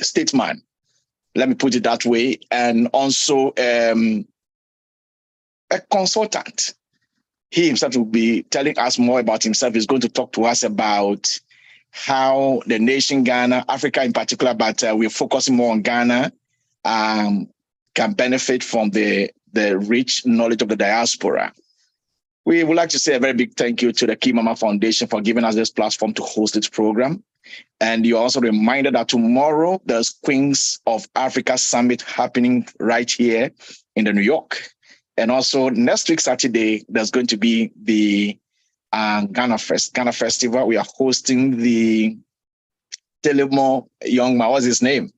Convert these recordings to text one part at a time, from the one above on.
statesman. Let me put it that way. And also a consultant. He himself will be telling us more about himself. He's going to talk to us about how the nation Ghana, Africa in particular, but we're focusing more on Ghana, can benefit from the rich knowledge of the diaspora. We would like to say a very big thank you to the Key Mama Foundation for giving us this platform to host this program. And you're also reminded that tomorrow there's Queens of Africa Summit happening right here in New York. And also next week, Saturday, there's going to be the Ghana Festival. We are hosting the Telemo young man, what's his name?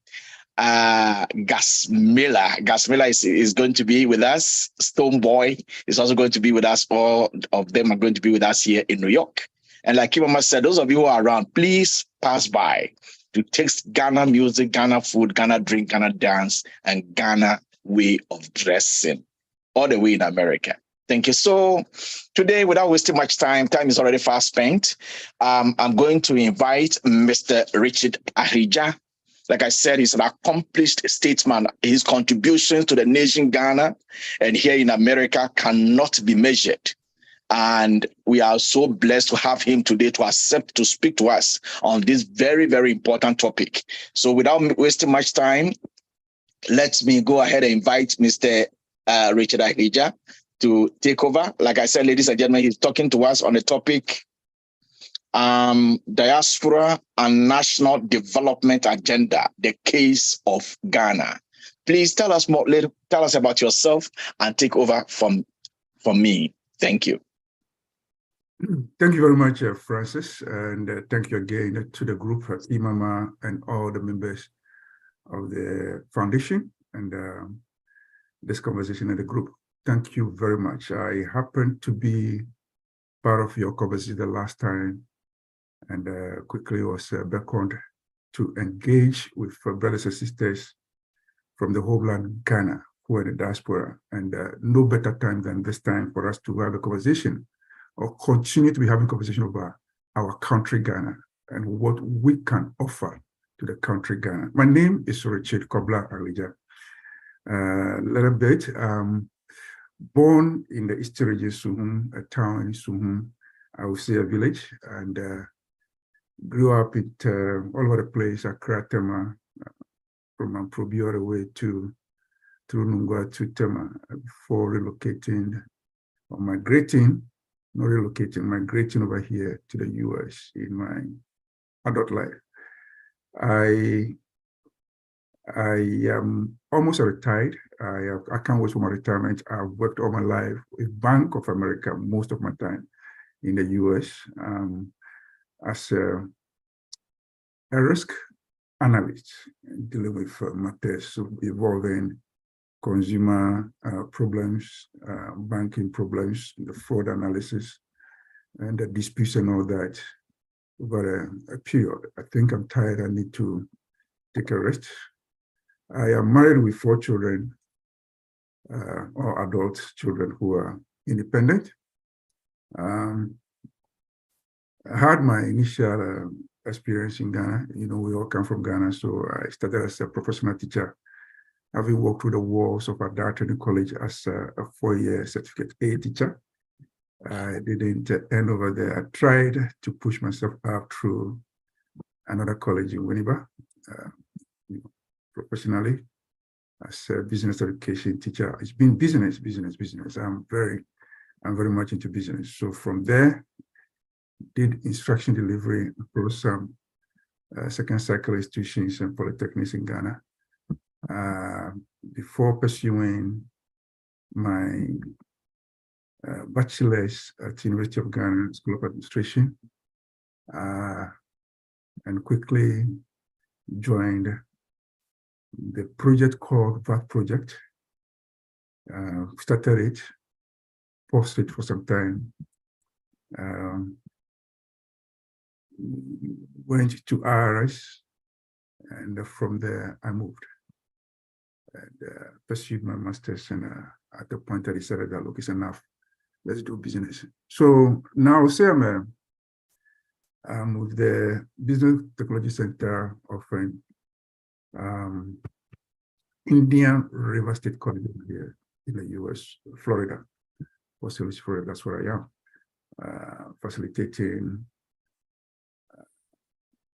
Gasmila. Gasmila is going to be with us. Stone Boy is also going to be with us. All of them are going to be with us here in New York. And like Kimama said, those of you who are around, please pass by to taste Ghana music, Ghana food, Ghana drink, Ghana dance, and Ghana way of dressing, all the way in America. Thank you. So today, without wasting much time is already fast spent. I'm going to invite Mr. Richard Ahija. Like I said, he's an accomplished statesman. His contributions to the nation Ghana and here in America cannot be measured. And we are so blessed to have him today to accept to speak to us on this very, very important topic. So without wasting much time, let me go ahead and invite Mr. Richard Ahija to take over. Like I said, ladies and gentlemen, he's talking to us on the topic Diaspora and National Development Agenda, the case of Ghana. Please tell us more. Tell us about yourself and take over from me. Thank you. Thank you very much, Francis, and thank you again to the group, Imama, and all the members of the foundation and this conversation in the group. Thank you very much. I happened to be part of your conversation the last time and quickly was beckoned to engage with brothers and sisters from the homeland Ghana who are in the diaspora. And no better time than this time for us to have a conversation or continue to be having conversation about our country Ghana and what we can offer to the country Ghana. My name is Richard Kobla Ahija. Little bit, born in the Eastern region, Suhum, a town in Suhum, I would say a village, and grew up all over the place, Accra, Tema, from Amprobi all the way to Nungwa to Tema, before relocating or migrating, not relocating, migrating over here to the US in my adult life. I am almost retired. I can't wait for my retirement. I've worked all my life with Bank of America, most of my time in the US, as a risk analyst, dealing with matters involving consumer problems, banking problems, the fraud analysis, and the disputes and all that over a period. I think I'm tired. I need to take a rest. I am married with 4 children, or adult children who are independent. I had my initial experience in Ghana. You know, we all come from Ghana, so I started as a professional teacher, having walked through the walls of Adar Training College as a 4-year certificate A teacher. I didn't end over there. I tried to push myself up through another college in Winneba, professionally as a business education teacher. It's been business. I'm very much into business. So from there, did instruction delivery across some second cycle institutions and polytechnics in Ghana before pursuing my bachelor's at University of Ghana School of Administration, and quickly joined the project called VAT Project. Started it, paused it for some time, went to IRS, and from there I moved and pursued my master's. And at the point I decided that, look, it's enough, let's do business. So now say I'm with the Business Technology Center offering Indian River State Corridor here in the US, Florida. Florida, that's where I am, facilitating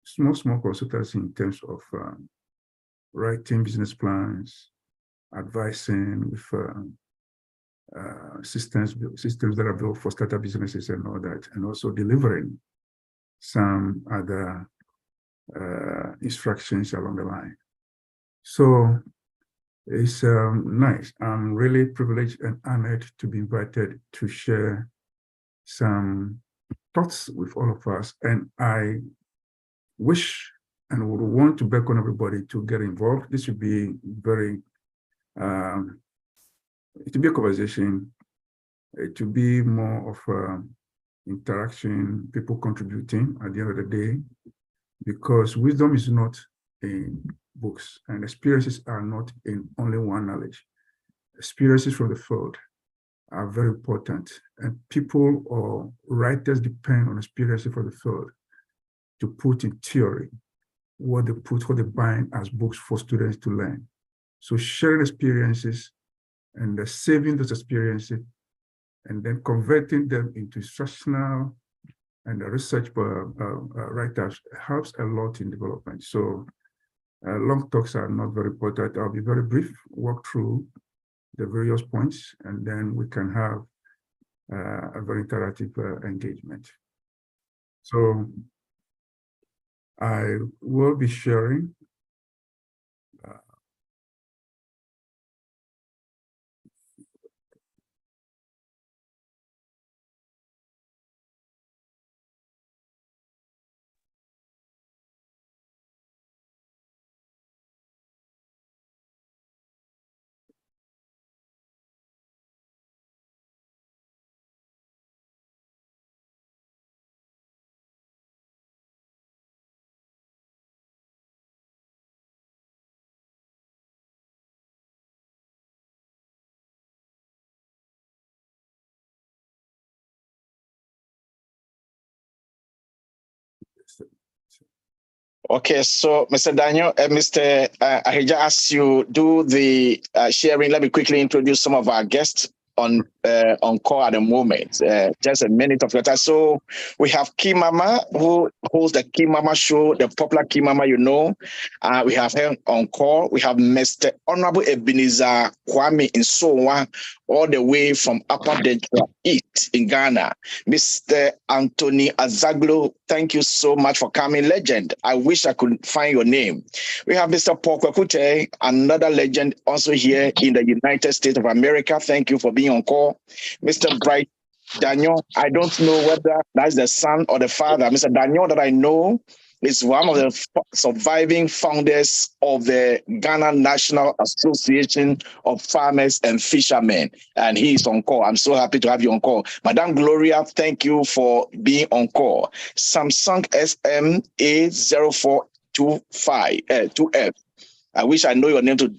small consultancy in terms of writing business plans, advising with systems that are built for startup businesses and all that, and also delivering some other instructions along the line. So it's nice. I'm really privileged and honored to be invited to share some thoughts with all of us. And I wish and would want to beckon everybody to get involved. This would be very, it will be a conversation. It will be more of interaction, people contributing at the end of the day, because wisdom is not in books and experiences are not in only one knowledge. Experiences from the field are very important, and people or writers depend on experiences from the field to put in theory what they bind as books for students to learn. So sharing experiences and saving those experiences and then converting them into instructional and research writers helps a lot in development. So long talks are not very important. I'll be very brief, walk through the various points, and then we can have a very interactive engagement. So I will be sharing Okay, so Mr. Daniel, Mr. Ahija, as you do the sharing, let me quickly introduce some of our guests on call at the moment. Just a minute of your time. So we have Kimama, who holds the Kimama show, the popular Kimama, you know. We have her on call. We have Mr. Honorable Ebenezer Kwame Nsowa, all the way from Upper Delta East in Ghana. Mr. Anthony Azaglo, thank you so much for coming. Legend, I wish I could find your name. We have Mr. Paul Kwekute, another legend also here in the United States of America. Thank you for being on call. Mr. Bright Daniel, I don't know whether that's the son or the father. Mr. Daniel that I know is one of the surviving founders of the Ghana National Association of Farmers and Fishermen, and he is on call. I'm so happy to have you on call. Madame Gloria, thank you for being on call. Samsung SMA0425 I wish I know your name to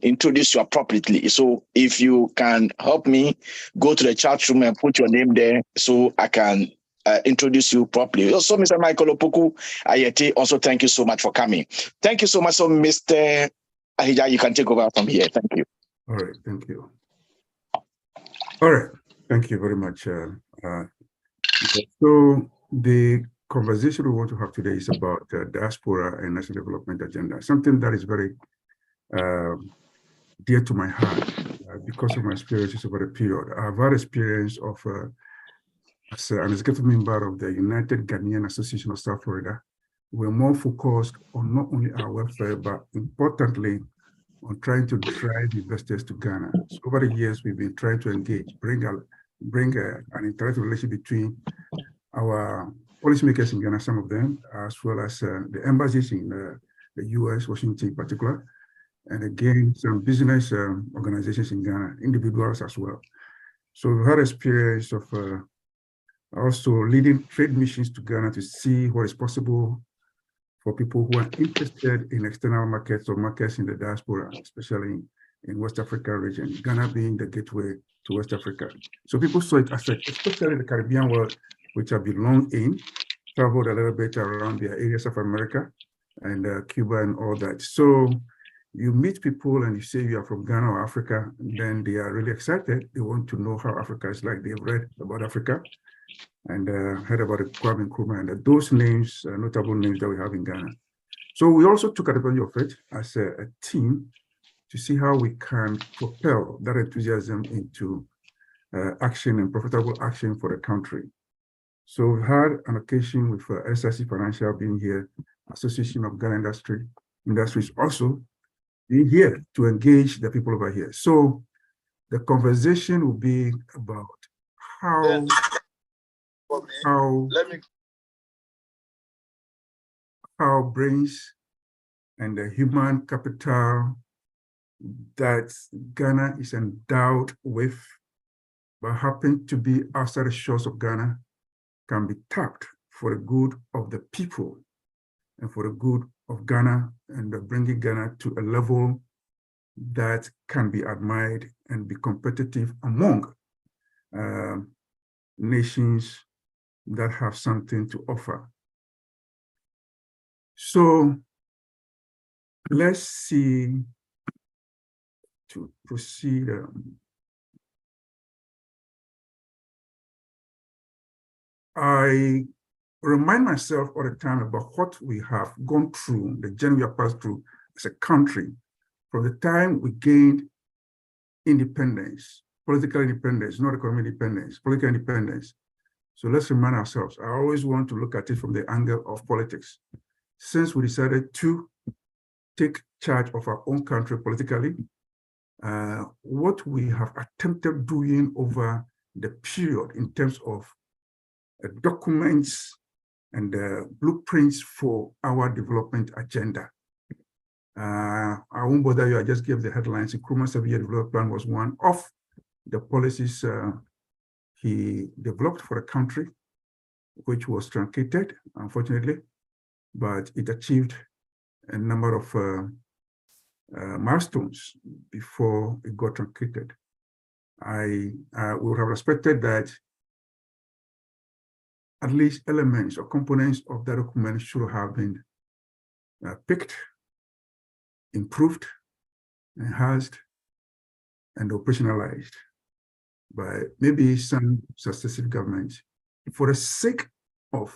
introduce you appropriately. So if you can help me go to the chat room and put your name there so I can introduce you properly. Also, Mr. Michael Opoku Ayeti, also thank you so much for coming. Thank you so much. So, Mr. Ahija, you can take over from here. Thank you. All right, thank you. All right, thank you very much. So the conversation we want to have today is about diaspora and national development agenda, something that is very dear to my heart because of my experiences over the period. I've had experience of as an executive member of the United Ghanaian Association of South Florida. We're more focused on not only our welfare, but importantly, on trying to drive investors to Ghana. So over the years, we've been trying to engage, bring an interactive relationship between our policymakers in Ghana, some of them, as well as the embassies in the US, Washington in particular, and again, some business organizations in Ghana, individuals as well. So we've had experience of also leading trade missions to Ghana to see what is possible for people who are interested in external markets or markets in the diaspora, especially in West Africa region, Ghana being the gateway to West Africa. So people saw it as especially the Caribbean world, which I belong in, traveled a little bit around the areas of America, and Cuba and all that. So you meet people and you say you are from Ghana or Africa, then they are really excited. They want to know how Africa is like. They've read about Africa and heard about Kwame Nkrumah and those names, notable names that we have in Ghana. So we also took advantage of it as a team to see how we can propel that enthusiasm into action and profitable action for the country. So we had an occasion with SIC Financial being here, Association of Ghana Industries also being here to engage the people over here. So the conversation will be about how brains and the human capital that Ghana is endowed with, but happen to be outside the shores of Ghana, can be tapped for the good of the people and for the good of Ghana, and bringing Ghana to a level that can be admired and be competitive among nations that have something to offer. So let's see to proceed. I remind myself all the time about what we have gone through, the journey we have passed through as a country from the time we gained independence, political independence, not economic independence, political independence. So let's remind ourselves. I always want to look at it from the angle of politics. Since we decided to take charge of our own country politically, what we have attempted doing over the period in terms of documents and blueprints for our development agenda. I won't bother you, I just gave the headlines. Nkrumah's 7-year development plan was one of the policies he developed for the country, which was truncated, unfortunately, but it achieved a number of milestones before it got truncated. I would have expected that at least elements or components of that document should have been picked, improved, enhanced, and operationalized by maybe some successive governments for the sake of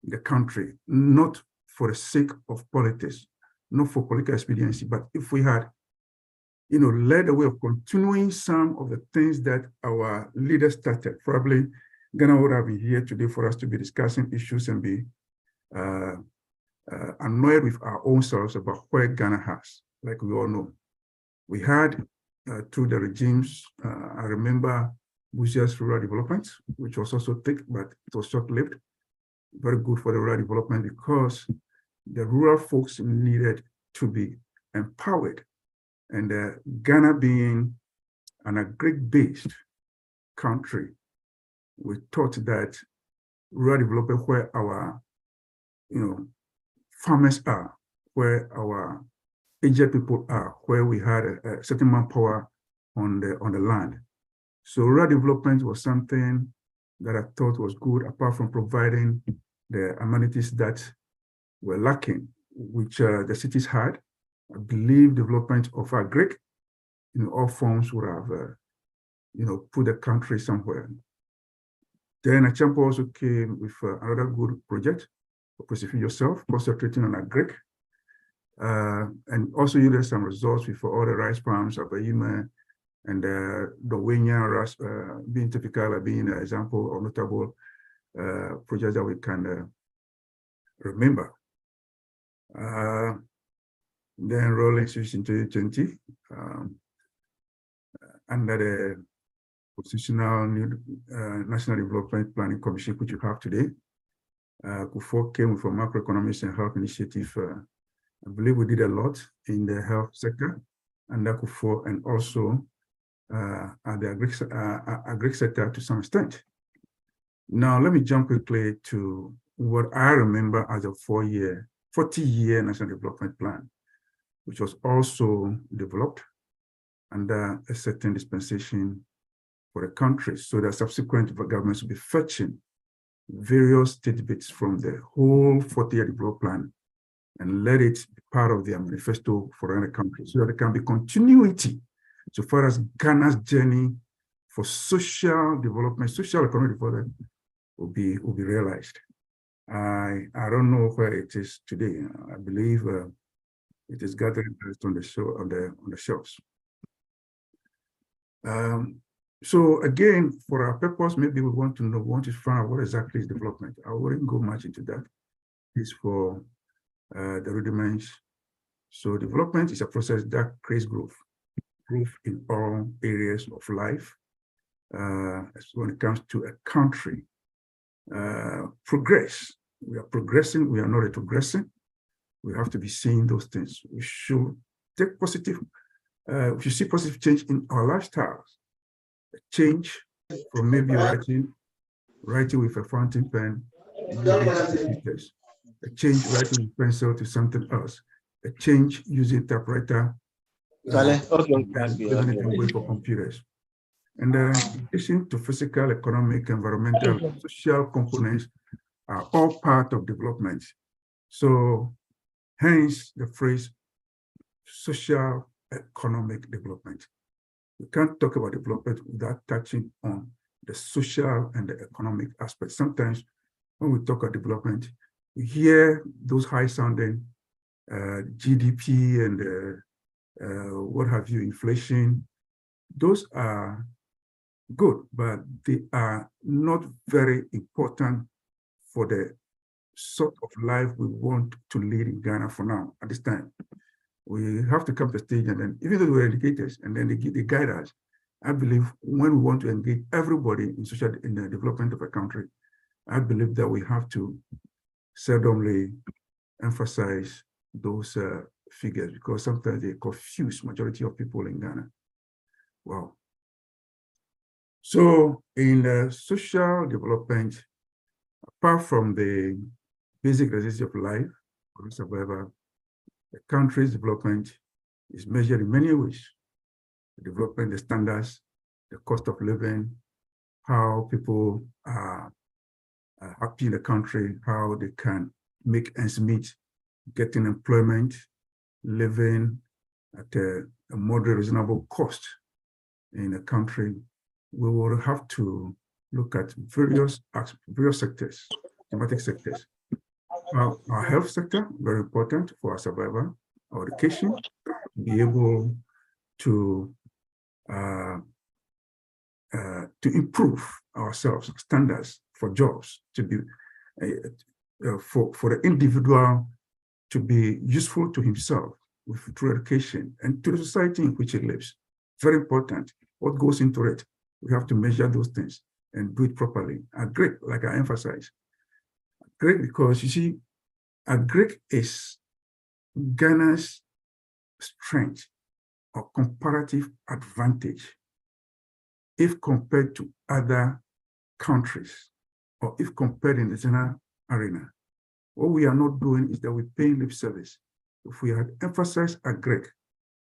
the country, not for the sake of politics, not for political expediency. But if we had, led the way of continuing some of the things that our leaders started, probably Ghana would have been here today for us to be discussing issues and be annoyed with our own selves about where Ghana has, like we all know. We had, through the regimes, I remember Busia's rural development, which was also thick, but it was short-lived. Very good for the rural development because the rural folks needed to be empowered. And Ghana being an agric-based country, we thought that rural development where our, farmers are, where our aged people are, where we had a certain manpower on the land. So rural development was something that I thought was good, apart from providing the amenities that were lacking, which the cities had. I believe development of agric in all forms would have, put the country somewhere. Then Achampo also came with another good project, Pacific Yourself, concentrating on agric. And also yielded some results with all the rice farms of Abayima and the Wenya being typical, being an example or notable projects that we can remember. Then rolling switch in 2020 under the Constitutional National Development Planning Commission, which you have today. Kufo came with a macroeconomics and health initiative. I believe we did a lot in the health sector under Kufo, and also at the agric sector to some extent. Now, let me jump quickly to what I remember as a 40-year National Development Plan, which was also developed under a certain dispensation for the country, so that subsequent governments will be fetching various tidbits from the whole 40-year development plan and let it be part of their manifesto for other countries so that there can be continuity so far as Ghana's journey for social development, social economic development will be realized. I don't know where it is today. I believe it is gathering on the show on the shelves. So again, for our purpose, maybe we want to find out what exactly is development. I wouldn't go much into that. It's for the rudiments. So development is a process that creates growth in all areas of life. When it comes to a country, progress. We are progressing. We are not retrogressing. We have to be seeing those things. We should take positive. We should see positive change in our lifestyles. A change from maybe writing with a fountain pen, a change writing with pencil to something else, a change using typewriter, even away for computers. And in addition to physical, economic, environmental, social components are all part of development. So hence the phrase social economic development. We can't talk about development without touching on the social and the economic aspects. Sometimes when we talk about development, we hear those high-sounding GDP and what have you, inflation. Those are good, but they are not very important for the sort of life we want to lead in Ghana for now, at this time. We have to come to the stage, and then even though we're educators, and then they guide us, I believe when we want to engage everybody in the development of a country, I believe that we have to seldomly emphasize those figures, because sometimes they confuse majority of people in Ghana. Wow. So in social development, apart from the basic necessity of life for survival, the country's development is measured in many ways. Development, the standards, the cost of living, how people are happy in the country, how they can make ends meet, getting employment, living at a moderate, reasonable cost in a country. We will have to look at various sectors, thematic sectors. Our health sector, very important for our survival, our education, to be able to improve ourselves, standards for jobs, to be for the individual to be useful to himself through education and to the society in which he lives. Very important. What goes into it? We have to measure those things and do it properly. Agric, like I emphasize. Agric, because you see, agric is Ghana's strength or comparative advantage if compared to other countries or if compared in the general arena. What we are not doing is that we're paying lip service. If we had emphasized agric,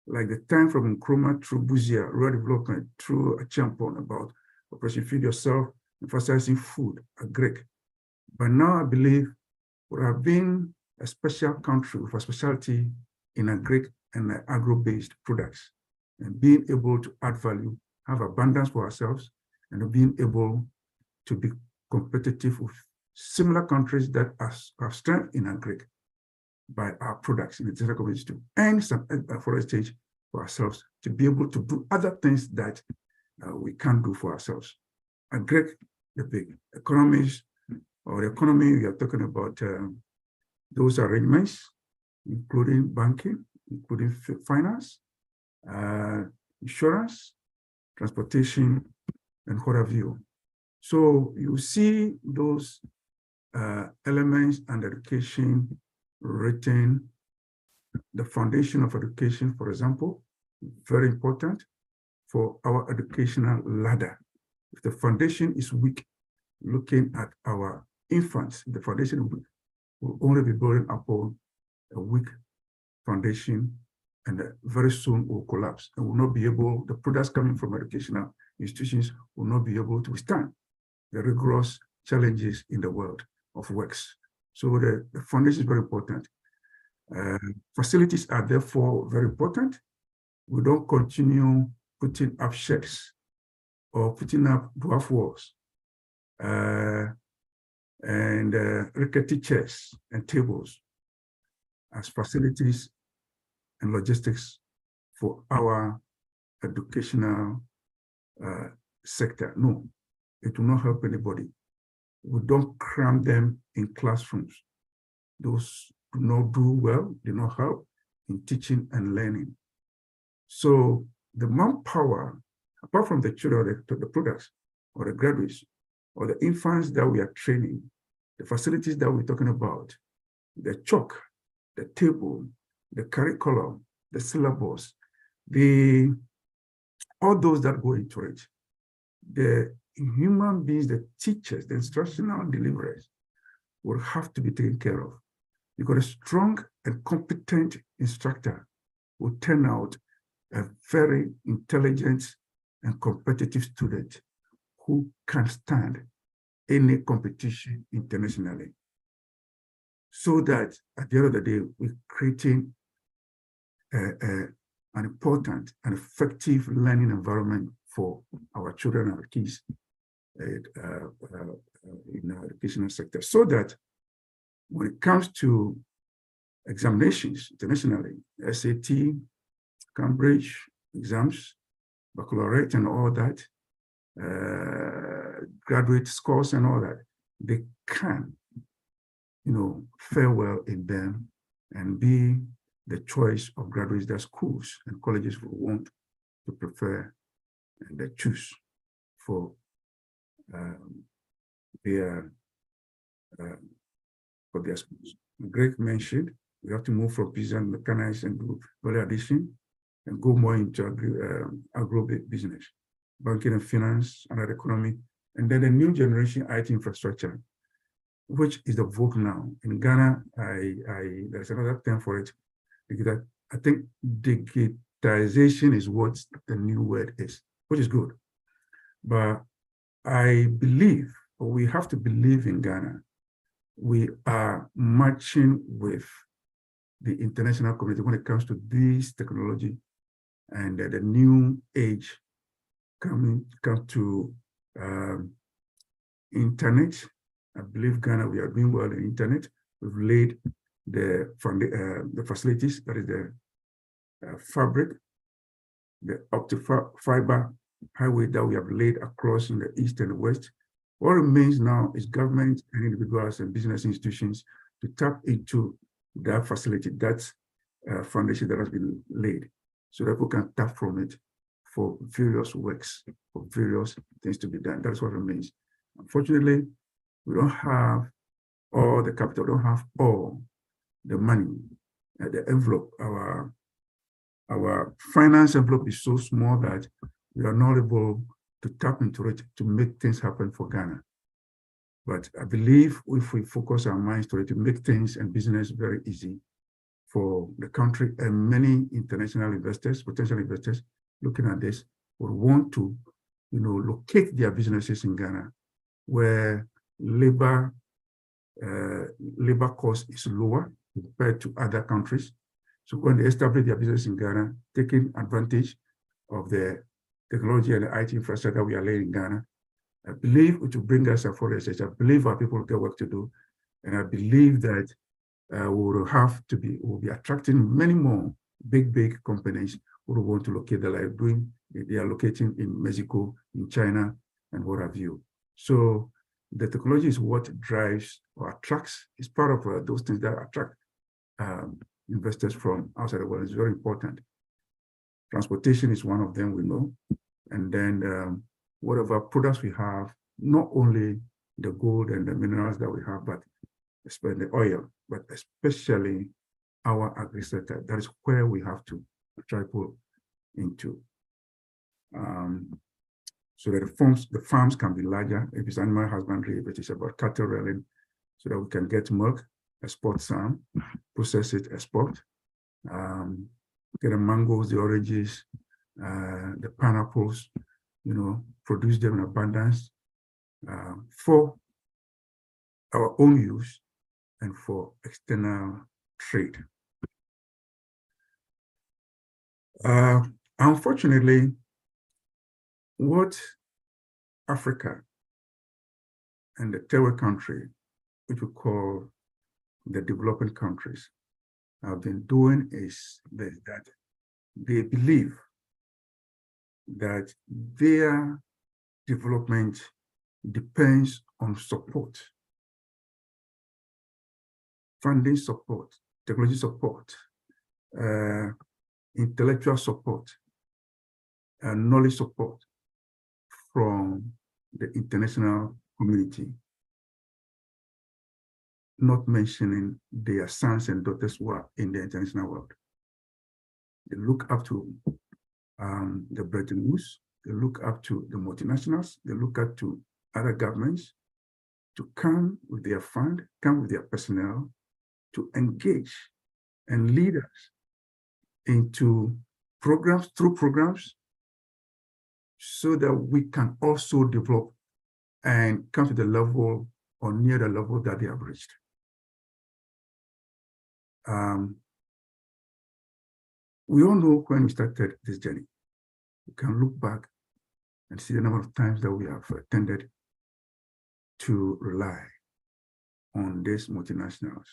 like the time from Nkrumah through Buzia, rural development, through a champion about Operation Feed Yourself, emphasizing food, agric. But now I believe we have been a special country with a specialty in agric and agro-based products, and being able to add value, have abundance for ourselves, and being able to be competitive with similar countries that have strength in agric by our products in the technical community to earn some forestage for ourselves, to be able to do other things that we can't do for ourselves. Agric, the big economies, or the economy, we are talking about those arrangements, including banking, including finance, insurance, transportation, and what have you. So you see those elements and education written, the foundation of education, for example, very important for our educational ladder. If the foundation is weak, looking at our infants, the foundation is weak, will only be building upon a weak foundation, and very soon will collapse and will not be able, the products coming from educational institutions will not be able to withstand the rigorous challenges in the world of works. So the foundation is very important. Facilities are therefore very important. We don't continue putting up sheds or putting up dwarf walls and rickety chairs and tables as facilities and logistics for our educational sector. No, it will not help anybody. We don't cram them in classrooms. Those do not do well, do not help in teaching and learning. So the manpower, apart from the children, the products or the graduates or the infants that we are training, the facilities that we're talking about, the chalk, the table, the curriculum, the syllabus, all those that go into it, the human beings, the teachers, the instructional deliverers will have to be taken care of, because a strong and competent instructor will turn out a very intelligent and competitive student who can stand any competition internationally. So that at the end of the day, we're creating an important and effective learning environment for our children and our kids in our educational sector, so that when it comes to examinations internationally, SAT, Cambridge exams, baccalaureate and all that, graduate scores and all that, they can, fare well in them and be the choice of graduates that schools and colleges will want to prefer and they choose for their schools. Greg mentioned we have to move from peasant mechanized and do value addition and go more into agro business, banking and finance, and economy, and then the new generation IT infrastructure, which is the vogue now. In Ghana, there's another term for it, because I think digitization is what the new word is, which is good. But I believe, or we have to believe in Ghana, we are matching with the international community when it comes to this technology and the new age come to internet. I believe Ghana, we are doing well in internet. We've laid the facilities, that is the fabric, the optic fiber highway that we have laid across in the east and the west. What remains now is government and individuals and business institutions to tap into that facility, that foundation that has been laid, so that we can tap from it for various works, for various things to be done. That's what remains. Unfortunately, we don't have all the capital, don't have all the money, the envelope. Our finance envelope is so small that we are not able to tap into it to make things happen for Ghana. But I believe if we focus our minds to it, to make things and business very easy for the country, and many international investors, potential investors looking at this, would want to, locate their businesses in Ghana, where labor cost is lower compared to other countries. So when they establish their business in Ghana, taking advantage of the technology and the IT infrastructure we are laying in Ghana, I believe it will bring us a forest. I believe our people will get work to do. And I believe that we'll be attracting many more big companies who will want to locate there, like they are locating in Mexico, in China, and what have you. So the technology is what drives or attracts, is part of those things that attract investors from outside the world. It's very important. Transportation is one of them, we know. And then whatever products we have, not only the gold and the minerals that we have, but especially the oil, but especially our agri-sector. That is where we have to try to pull into. So that the farms can be larger. If it's animal husbandry, if it is about cattle rearing, so that we can get milk, export some, process it, export, get the mangoes, the oranges, the pineapples, produce them in abundance for our own use and for external trade. Unfortunately, what Africa and the third world country, which we call the developing countries, have been doing is that they believe that their development depends on support, funding support, technology support, intellectual support, and knowledge support from the international community, not mentioning their sons and daughters who are in the international world. They look up to the Bretton Woods, they look up to the multinationals, they look up to other governments to come with their fund, come with their personnel, to engage and lead us into programs, through programs, so that we can also develop and come to the level or near the level that they have reached. We all know when we started this journey, we can look back and see the number of times that we have tended to rely on these multinationals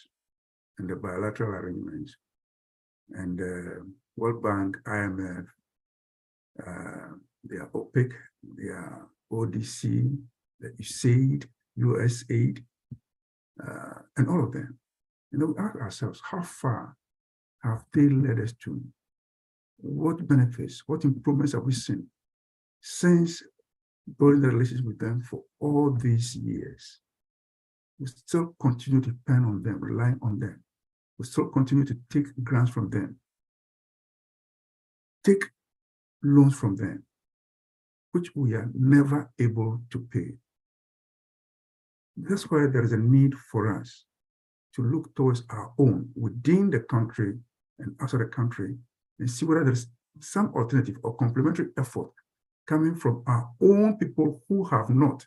and the bilateral arrangements and the World Bank, IMF, they are OPEC, they are ODC, the USAID, USAID, and all of them. You know, we ask ourselves, how far have they led us to? What benefits, what improvements have we seen since building the relationship with them for all these years? We still continue to depend on them, rely on them. We still continue to take grants from them, take loans from them, which we are never able to pay. That's why there is a need for us to look towards our own within the country and outside the country and see whether there's some alternative or complementary effort coming from our own people who have not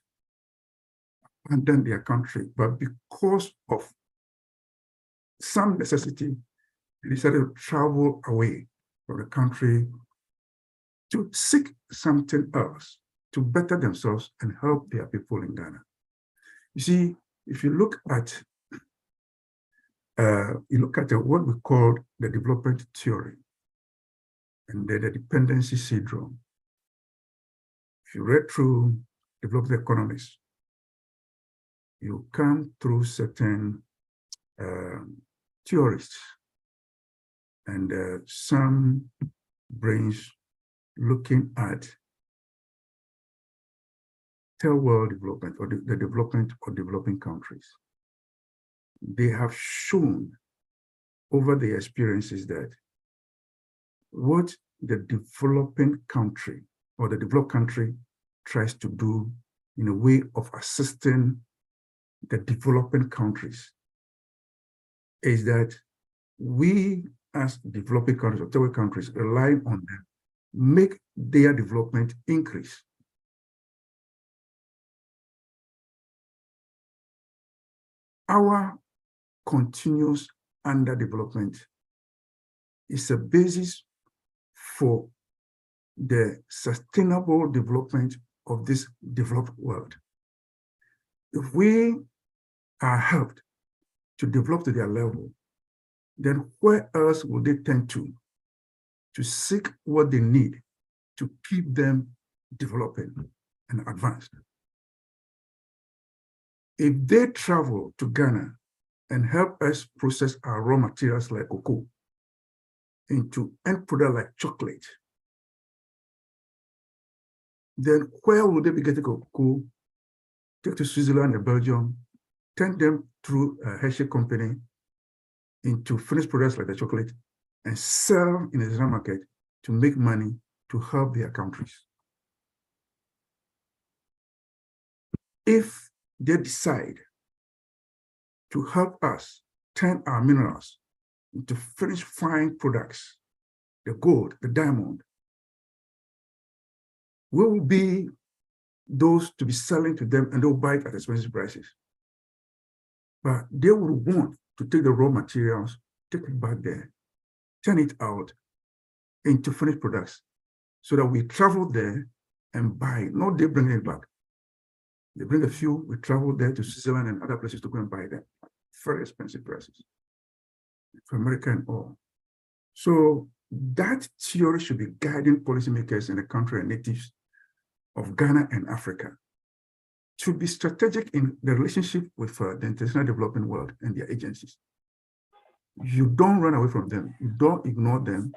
abandoned their country, but because of some necessity, they decided to travel away from the country to seek something else, to better themselves and help their people in Ghana. You see, if you look at what we call the development theory and the dependency syndrome. If you read through development economics, you come through certain theorists and some brains looking at third world development or the development of developing countries. They have shown over their experiences that what the developing country or the developed country tries to do in a way of assisting the developing countries is that we as developing countries or third world countries rely on them, make their development increase. Our continuous underdevelopment is a basis for the sustainable development of this developed world. If we are helped to develop to their level, then where else will they tend to seek what they need to keep them developing and advanced? If they travel to Ghana and help us process our raw materials like cocoa into end product like chocolate, then where will they be getting cocoa? Take to Switzerland and Belgium, turn them through a Hershey company into finished products like the chocolate and sell in the international market to make money to help their countries. If they decide to help us turn our minerals into finished fine products, the gold, the diamond, we will be those to be selling to them and they'll buy it at expensive prices. But they will want to take the raw materials, take it back there, turn it out, into finished products so that we travel there and buy, not they bring it back. They bring a few, we travel there to Switzerland and other places to go and buy them. Very expensive prices for America and all. So that theory should be guiding policymakers in the country and natives of Ghana and Africa to be strategic in the relationship with the international development world and their agencies. You don't run away from them. You don't ignore them.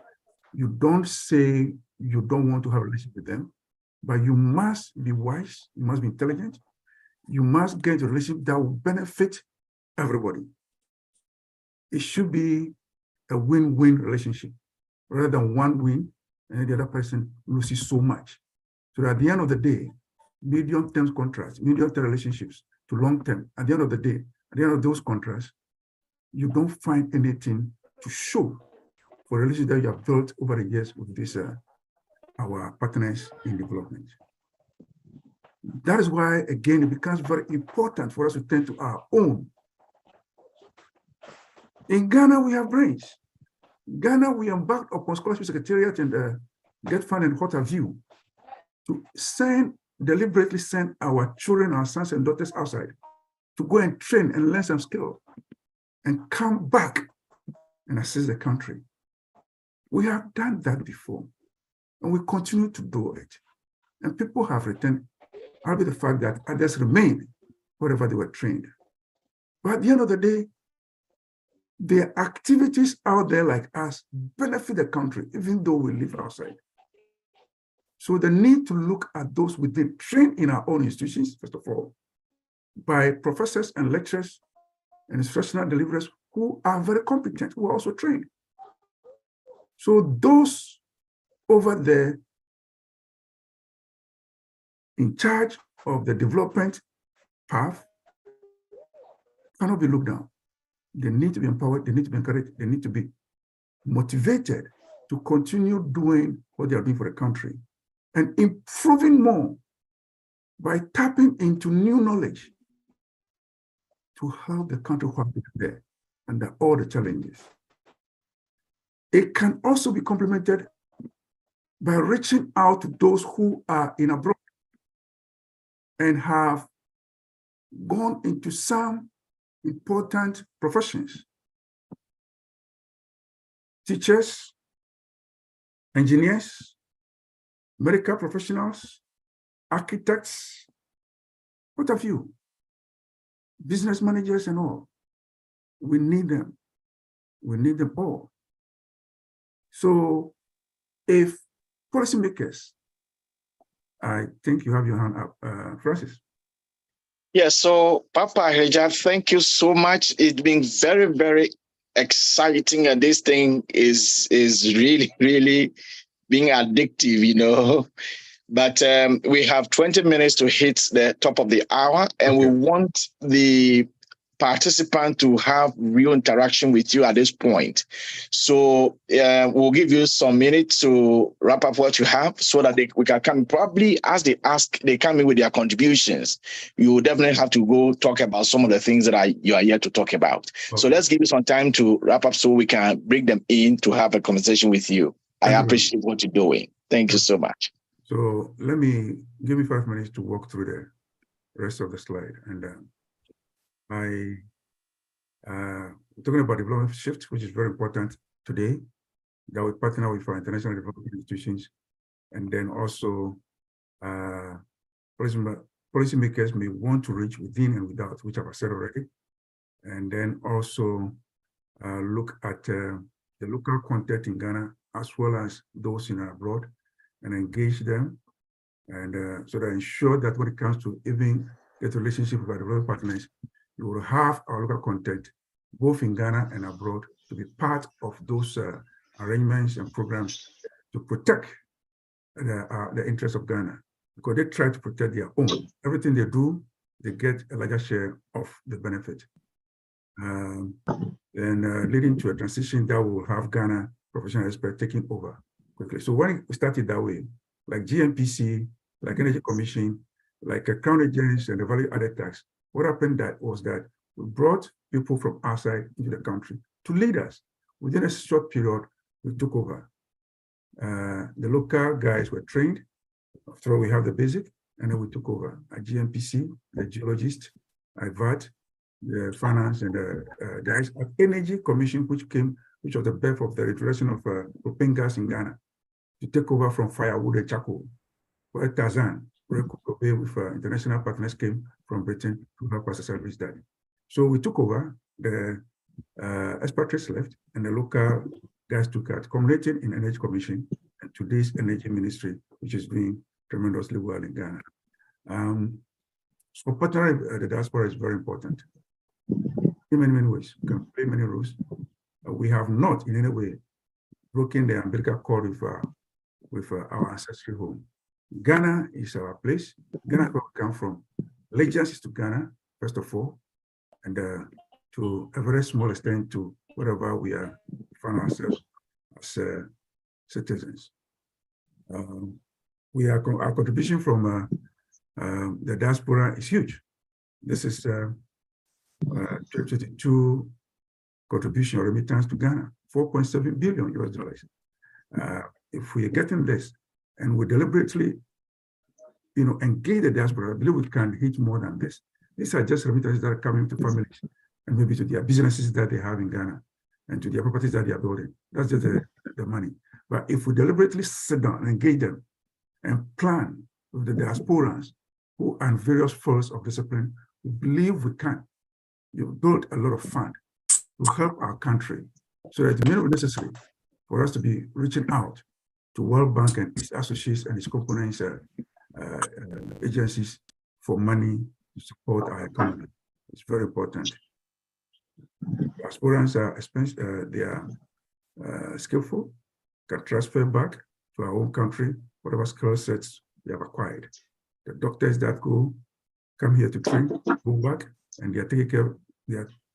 You don't say you don't want to have a relationship with them, but you must be wise. You must be intelligent. You must get a relationship that will benefit everybody. It should be a win-win relationship rather than one win and the other person loses so much. So at the end of the day, medium-term contracts, medium-term relationships to long-term, at the end of the day, at the end of those contracts, you don't find anything to show for the relationship that you have built over the years with this, our partners in development. That is why, again, it becomes very important for us to turn to our own. In Ghana, we have brains. Ghana, we embarked upon Scholarship Secretariat and Get Fund and What Have You to deliberately send our children, our sons and daughters outside to go and train and learn some skill and come back and assist the country. We have done that before, and we continue to do it. And people have returned, albeit the fact that others remain wherever they were trained. But at the end of the day, their activities out there like us benefit the country, even though we live outside. So the need to look at those within, trained in our own institutions, first of all, by professors and lecturers and instructional deliverers who are very competent, who are also trained. So those over there in charge of the development path cannot be looked down. They need to be empowered, they need to be encouraged, they need to be motivated to continue doing what they are doing for the country and improving more by tapping into new knowledge to help the country work there under all the challenges. It can also be complemented by reaching out to those who are in abroad and have gone into some important professions. Teachers, engineers, medical professionals, architects, what have you, business managers and all. We need them. We need them all. So if policymakers, I think you have your hand up, Francis. Yeah, so Papa Heja, thank you so much. It's been very, very exciting, and this thing is really, really being addictive, you know. But we have 20 minutes to hit the top of the hour, and we want the participant to have real interaction with you at this point. So we'll give you some minutes to wrap up what you have so that we can come. Probably as they come in with their contributions, you will definitely have to go talk about some of the things that you are here to talk about. So let's give you some time to wrap up so we can bring them in to have a conversation with you. I appreciate what you're doing. Thank you so much. So give me 5 minutes to walk through the rest of the slide. And talking about development shift, which is very important today, that we partner with our international development institutions. And then also policymakers may want to reach within and without, which I've said already. And then also look at the local content in Ghana, as well as those in abroad, and engage them. And so that ensure that when it comes to even get a relationship with our development partners, you will have our local content, both in Ghana and abroad, to be part of those arrangements and programs to protect the interests of Ghana, because they try to protect their own. Everything they do, they get a larger share of the benefit. And leading to a transition that will have Ghana professional experts taking over quickly. So when we started that way, like GNPC, like Energy Commission, like a Crown Agents and the Value Added Tax, what happened was that we brought people from outside into the country to lead us. Within a short period, we took over. The local guys were trained. After all, we have the basic, and then we took over. A GMPC, the geologist, IVAT, the finance, and the Energy Commission, which was the birth of the introduction of propane gas in Ghana, to take over from firewood and charcoal. Where Kazan, with international partners, came from Britain to help us establish that. So we took over, the expatriates left, and the local guys took out, culminating in Energy Commission and today's Energy Ministry, which is doing tremendously well in Ghana. So partnering the diaspora is very important in many, many ways. We can play many roles. We have not in any way broken the umbilical cord with our ancestral home. Ghana is our place. Ghana is where we come from. Allegiance is to Ghana, first of all, and to a very small extent to wherever we find ourselves as citizens. Our contribution from the diaspora is huge. This is 2022 contribution or remittance to Ghana, $4.7 billion US. If we are getting this and we deliberately, engage the diaspora, I believe we can hit more than this. These are just remittances that are coming to families and maybe to their businesses that they have in Ghana and to their properties that they are building. That's just the money. But if we deliberately sit down and engage them and plan with the diasporans who are in various fields of discipline, we believe we can build a lot of fund to help our country so that it may not be necessary for us to be reaching out to World Bank and its associates and its components agencies for money to support our economy. It's very important. Diasporans are expensive, they are skillful, can transfer back to our own country whatever skill sets they have acquired. The doctors that come here to train, go back, and they are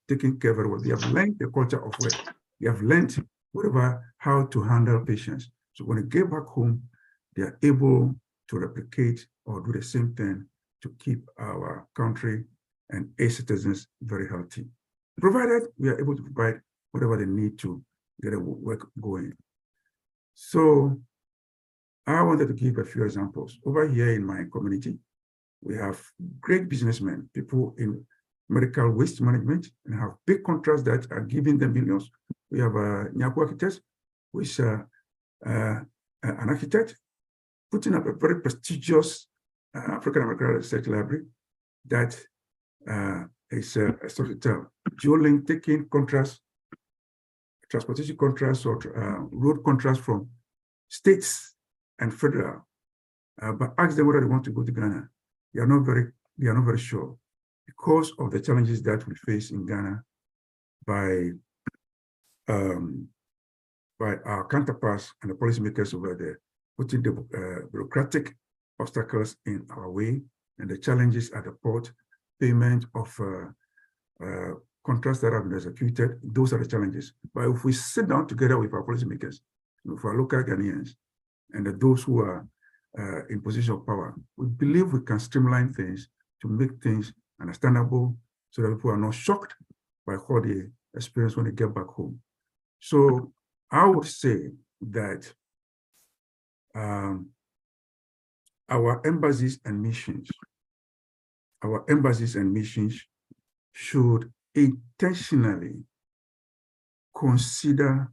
taking care of what they have learned, the culture of work. They have learned how to handle patients. So when they get back home, they are able to replicate or do the same thing to keep our country and its citizens very healthy, provided we are able to provide whatever they need to get the work going. So I wanted to give a few examples. Over here in my community, we have great businessmen, people in medical waste management, and have big contracts that are giving them millions. We have a Nyaku architect, who is an architect, putting up a very prestigious African-American research library that is a sort of geolink taking contracts, transportation contracts, or road contracts from states and federal, but ask them whether they want to go to Ghana. They are not very sure because of the challenges that we face in Ghana by our counterparts and the policymakers over there, putting the bureaucratic obstacles in our way and the challenges at the port, payment of contracts that have been executed. Those are the challenges. But if we sit down together with our policymakers, with our local Ghanaians, and those who are in position of power, we believe we can streamline things to make things understandable so that people are not shocked by what they experience when they get back home. So I would say that our embassies and missions should intentionally consider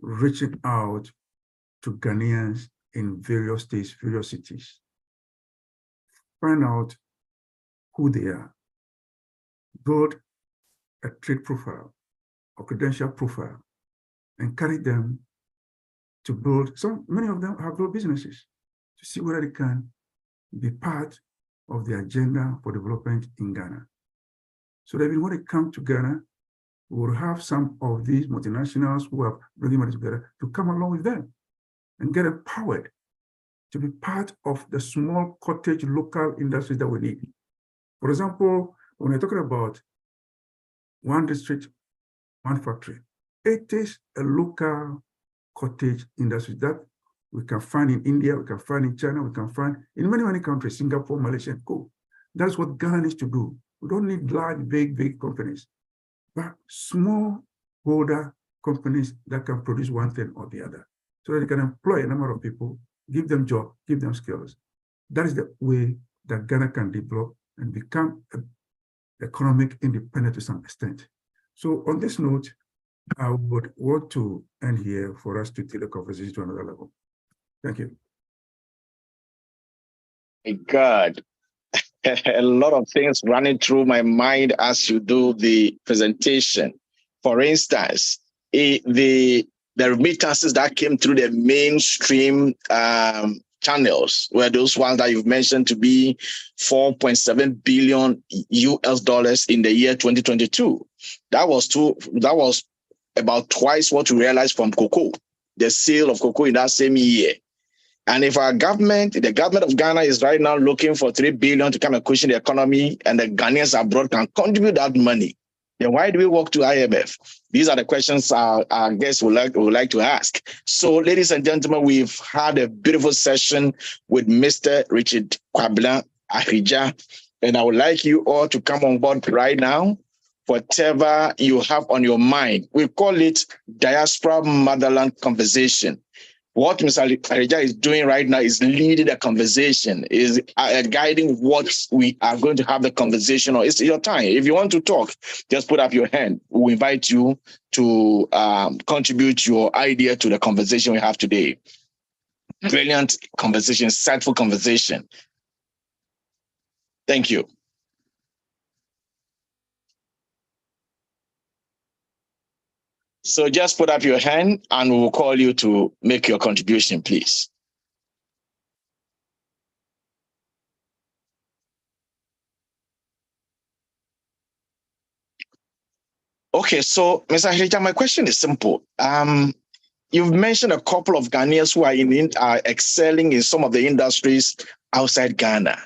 reaching out to Ghanaians in various states, various cities. Find out who they are, build a trade profile or credential profile, and carry them to build. Many of them have built businesses to see whether they can be part of the agenda for development in Ghana. So that when they come to Ghana, we will have some of these multinationals who are bringing money together to come along with them and get empowered to be part of the small cottage local industries that we need. For example, when we're talking about one district, one factory, it is a local cottage industry that we can find in India, we can find in China, we can find in many, many countries, Singapore, Malaysia, and co. That's what Ghana needs to do. We don't need large, big companies, but small holder companies that can produce one thing or the other. so that they can employ a number of people, give them jobs, give them skills. That is the way that Ghana can develop and become economic independent to some extent. So on this note, I would want to end here for us to take the conversation to another level. Thank you. God, a lot of things running through my mind as you do the presentation. For instance, the remittances that came through the mainstream channels were those ones that you've mentioned to be 4.7 billion US dollars in the year 2022. That was about twice what we realized from cocoa, the sale of cocoa in that same year. And if our government, the government of Ghana is right now looking for 3 billion to come and cushion the economy, and the Ghanaians abroad can contribute that money, then why do we walk to IMF? These are the questions our guests would like to ask. So, ladies and gentlemen, we've had a beautiful session with Mr. Richard Kwabena Ahija, and I would like you all to come on board right now. Whatever you have on your mind, we call it Diaspora Motherland Conversation. What Mr. Ahija is doing right now is leading the conversation, is guiding what we are going to have the conversation on. It's your time. If you want to talk, just put up your hand. We invite you to contribute your idea to the conversation we have today. Brilliant conversation, insightful conversation. Thank you. So just put up your hand and we will call you to make your contribution, please. Okay, so Mr. Ahija, my question is simple. You've mentioned a couple of Ghanaians who are excelling in some of the industries outside Ghana.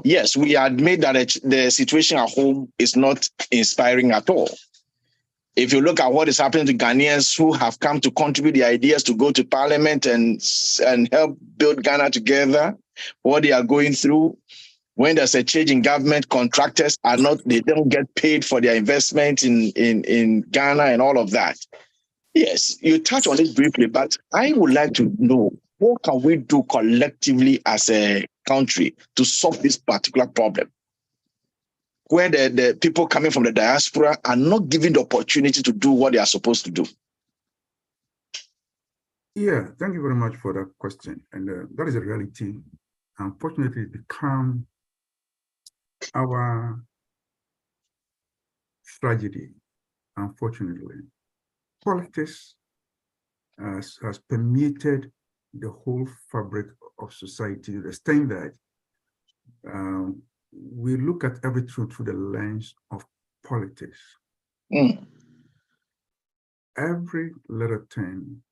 Yes, we admit that the situation at home is not inspiring at all. If you look at what is happening to Ghanaians who have come to contribute the ideas to go to parliament and help build Ghana together, what they are going through, when there's a change in government, contractors they don't get paid for their investment in Ghana and all of that. Yes, you touched on it briefly, but I would like to know, what can we do collectively as a country to solve this particular problem, where the people coming from the diaspora are not given the opportunity to do what they are supposed to do? Yeah, thank you very much for that question. And that is a reality. Unfortunately, it become our tragedy, unfortunately. Politics has permeated the whole fabric of society to the extent that we look at everything through the lens of politics. Every little thing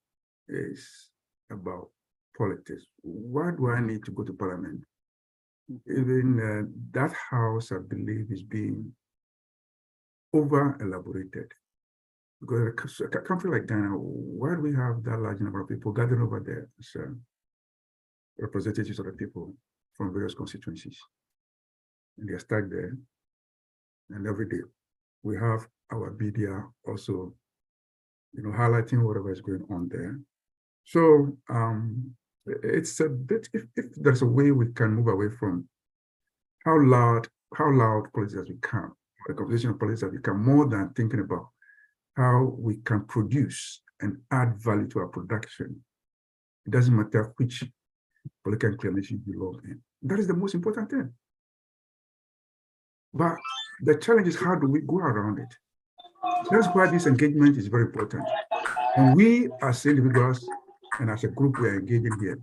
is about politics. Why do I need to go to parliament? Even that house, I believe, is being over-elaborated. Because a country like Ghana, why do we have that large number of people gathering over there as representatives of the people from various constituencies? And they are stuck there. And every day we have our media also, highlighting whatever is going on there. So it's a bit, if there's a way we can move away from how loud politics has become, the conversation of politics has become, more than thinking about how we can produce and add value to our production. It doesn't matter which political inclination you belong in. That is the most important thing. But the challenge is, how do we go around it? That's why this engagement is very important. And we as individuals and as a group, we are engaging here.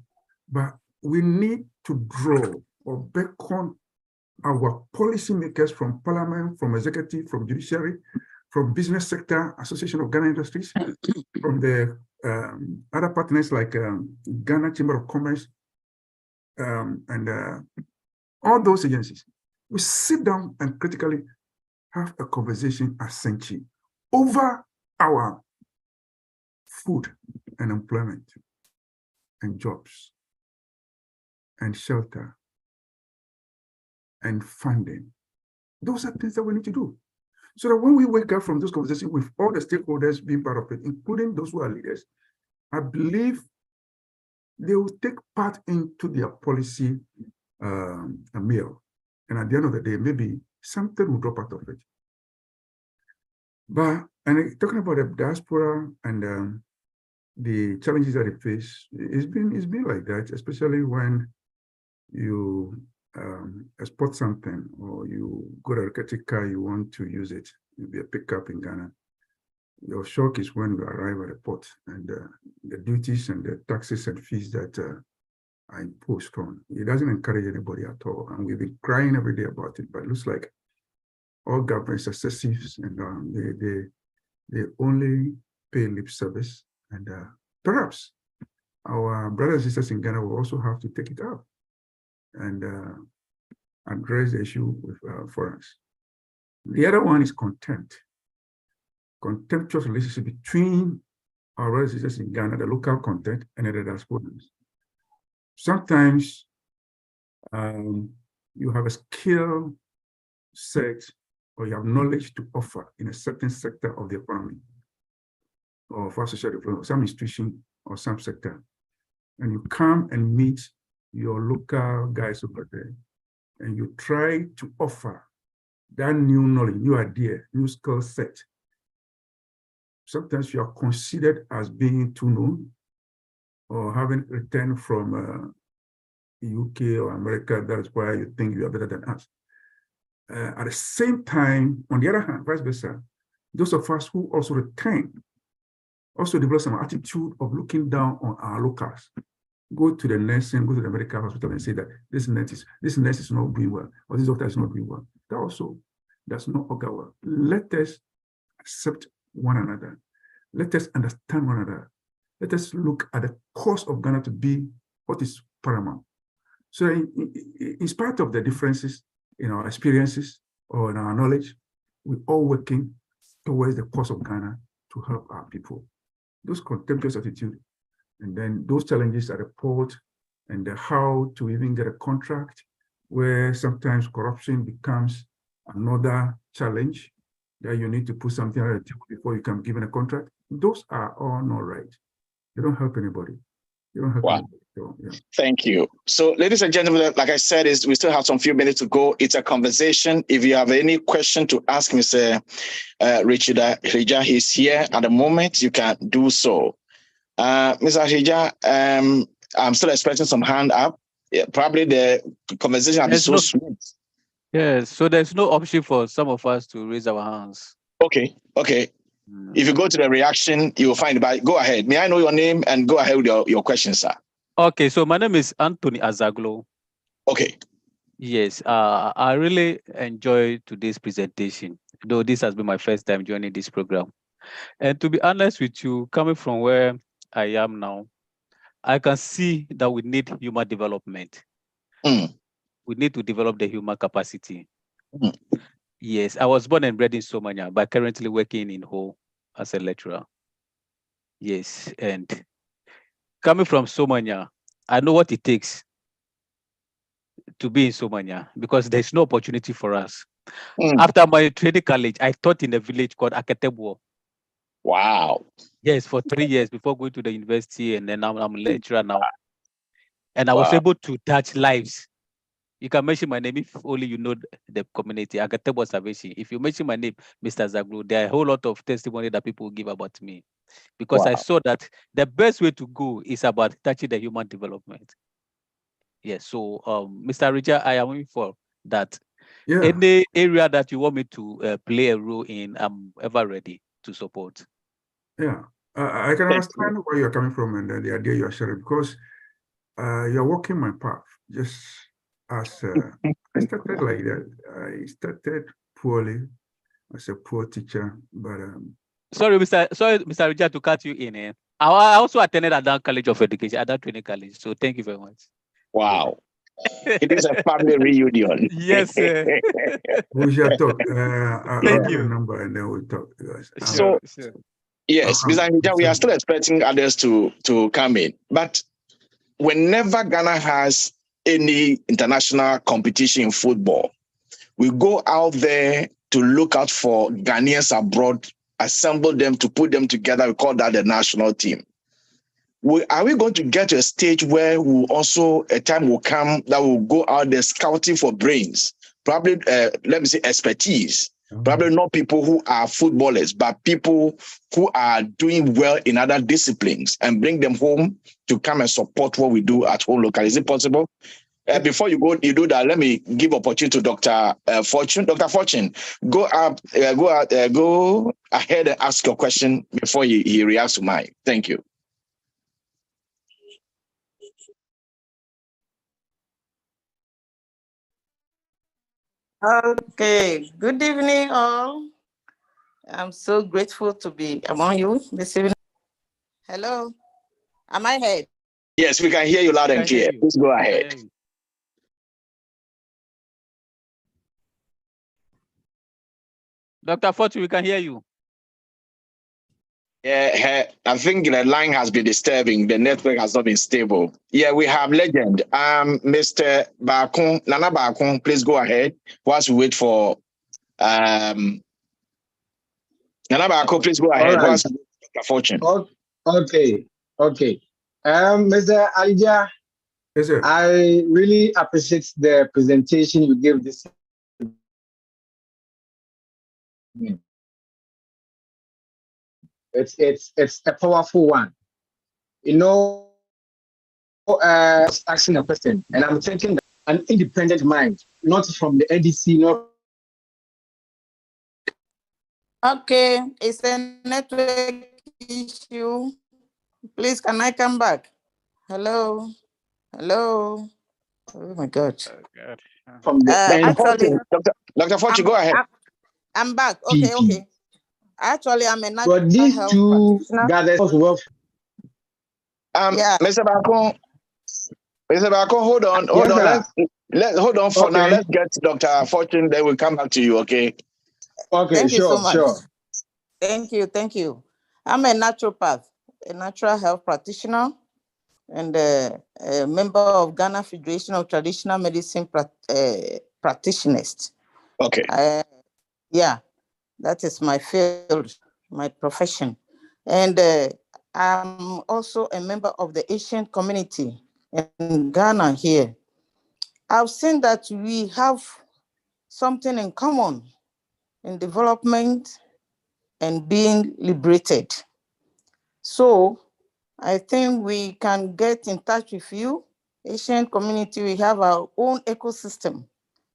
But we need to draw or beckon our policymakers from parliament, from executive, from judiciary, from business sector, Association of Ghana Industries, from the other partners like Ghana Chamber of Commerce, and all those agencies. We sit down and critically have a conversation as Senchi over our food and employment and jobs and shelter and funding. Those are things that we need to do. So that when we wake up from those conversations with all the stakeholders being part of it, including those who are leaders, I believe they will take part into their policy meal. And at the end of the day, maybe something will drop out of it. But, and talking about the diaspora and the challenges that they face, it's been like that, especially when you export something or you go to a electric car, you want to use it, maybe a pickup in Ghana. Your shock is when you arrive at the port and the duties and the taxes and fees that are imposed on. It doesn't encourage anybody at all. And we've been crying every day about it, but it looks like all governments are excessive and they only pay lip service. And perhaps our brothers and sisters in Ghana will also have to take it up and address the issue with foreigners. The other one is contempt. Contemptuous relationship between our brothers and sisters in Ghana, the local content, and the diasporans. Sometimes you have a skill set or you have knowledge to offer in a certain sector of the economy or for social development, some institution or some sector, and you come and meet your local guys over there, and you try to offer that new knowledge, new idea, new skill set. Sometimes you are considered as being too known or having returned from UK or America. That's why you think you are better than us. At the same time, on the other hand, vice versa, those of us who also return also develop some attitude of looking down on our locals. Go to the nursing, go to the medical hospital and say that this nurse is not doing well, or this doctor is not doing well. That also does not augur well. Let us accept one another. Let us understand one another. Let us look at the cause of Ghana to be what is paramount. So in spite of the differences in our experiences or in our knowledge, we're all working towards the cause of Ghana to help our people. Those contemptuous attitude, and then those challenges at the port and how to even get a contract where sometimes corruption becomes another challenge that you need to put something on the table before you can give a contract. Those are all not right. They don't help anybody. They don't help anybody. So, yeah. Thank you. So, ladies and gentlemen, like I said, we still have some few minutes to go. It's a conversation. If you have any question to ask Mr. Richard Rija, he's here at the moment. You can do so. Mr. Rija, I'm still expecting some hand up. Yeah, probably the conversation will be so smooth. Yes, so there's no option for some of us to raise our hands. Okay. If you go to the reaction, you will find it. But go ahead. May I know your name and go ahead with your question, sir? Okay, so my name is Anthony Azaglo. Okay. Yes, I really enjoyed today's presentation, though this has been my first time joining this program. And to be honest with you, coming from where I am now, I can see that we need human development. We need to develop the human capacity. Yes, I was born and bred in Somania, but currently working in Ho as a lecturer. Yes, and coming from Somania, I know what it takes to be in Somania because there's no opportunity for us. After my training college, I taught in a village called Akatebwo. Wow. Yes, for 3 years before going to the university, and then I'm a lecturer now. And I was able to touch lives. You can mention my name if only you know the community. Akatebwo Salvation. If you mention my name, Mr. Zaglu, there are a whole lot of testimony that people give about me. Because I saw that the best way to go is about touching the human development. Yes, so Mr. Richard, I am for that. Yeah. Any area that you want me to play a role in, I'm ever ready to support. Yeah, I can understand where you're coming from and the idea you're sharing, because you're walking my path. Just as I started like that, I started poorly as a poor teacher, but sorry, Mr. Richard, to cut you in. I also attended Adult College of Education, Adult Training College. So thank you very much. Wow. It is a family reunion. Yes, sir. We shall talk. Thank I'll you. get a number and then we'll talk. So, yes, Mr. Hija, we are still expecting others to come in. But whenever Ghana has any international competition in football, we go out there to look out for Ghanaians abroad, assemble them to put them together. We call that the national team. are we going to get to a stage where we'll also, a time will come that we'll go out there scouting for brains, probably, let me say expertise, probably not people who are footballers, but people who are doing well in other disciplines and bring them home to come and support what we do at home locally. Is it possible? Before you do that, let me give opportunity to Dr. Fortune. Dr. Fortune, go ahead and ask your question before he reacts to mine. Thank you. Okay, good evening all. I'm so grateful to be among you this evening. Hello, am I heard? Yes, we can hear you loud and clear. Please go ahead. Dr. Fortune, we can hear you. Yeah, I think the line has been disturbing. The network has not been stable. Yeah, we have legend. Mr. Bakun, Nana Bakun, please go ahead. Whilst we wait for Nana Bakun, please go ahead. Right. Whilst we wait for Dr. Fortune. Okay. Mr. Alija, Yes, sir. I really appreciate the presentation you gave this evening. It's a powerful one. You know, asking a question, and I'm thinking that an independent mind, not from the NDC, not. Okay, it's a network issue. Please, can I come back? Hello. Oh my God. From the Actually, Dr. Fortune, go ahead. I'm back. Okay. Actually, I'm a natural but these health two practitioner. gathered well. Yeah. Mr. Bakun, hold on. Hold on for now. Let's get Dr. Fortune, then we'll come back to you, okay? Okay, Thank you so much. Sure. Thank you. I'm a naturopath, a natural health practitioner, and a member of Ghana Federation of Traditional Medicine Practitioners. Okay. Yeah, that is my field, my profession. And I'm also a member of the Asian community in Ghana here. I've seen that we have something in common in development and being liberated. So I think we can get in touch with you. Asian community, we have our own ecosystem.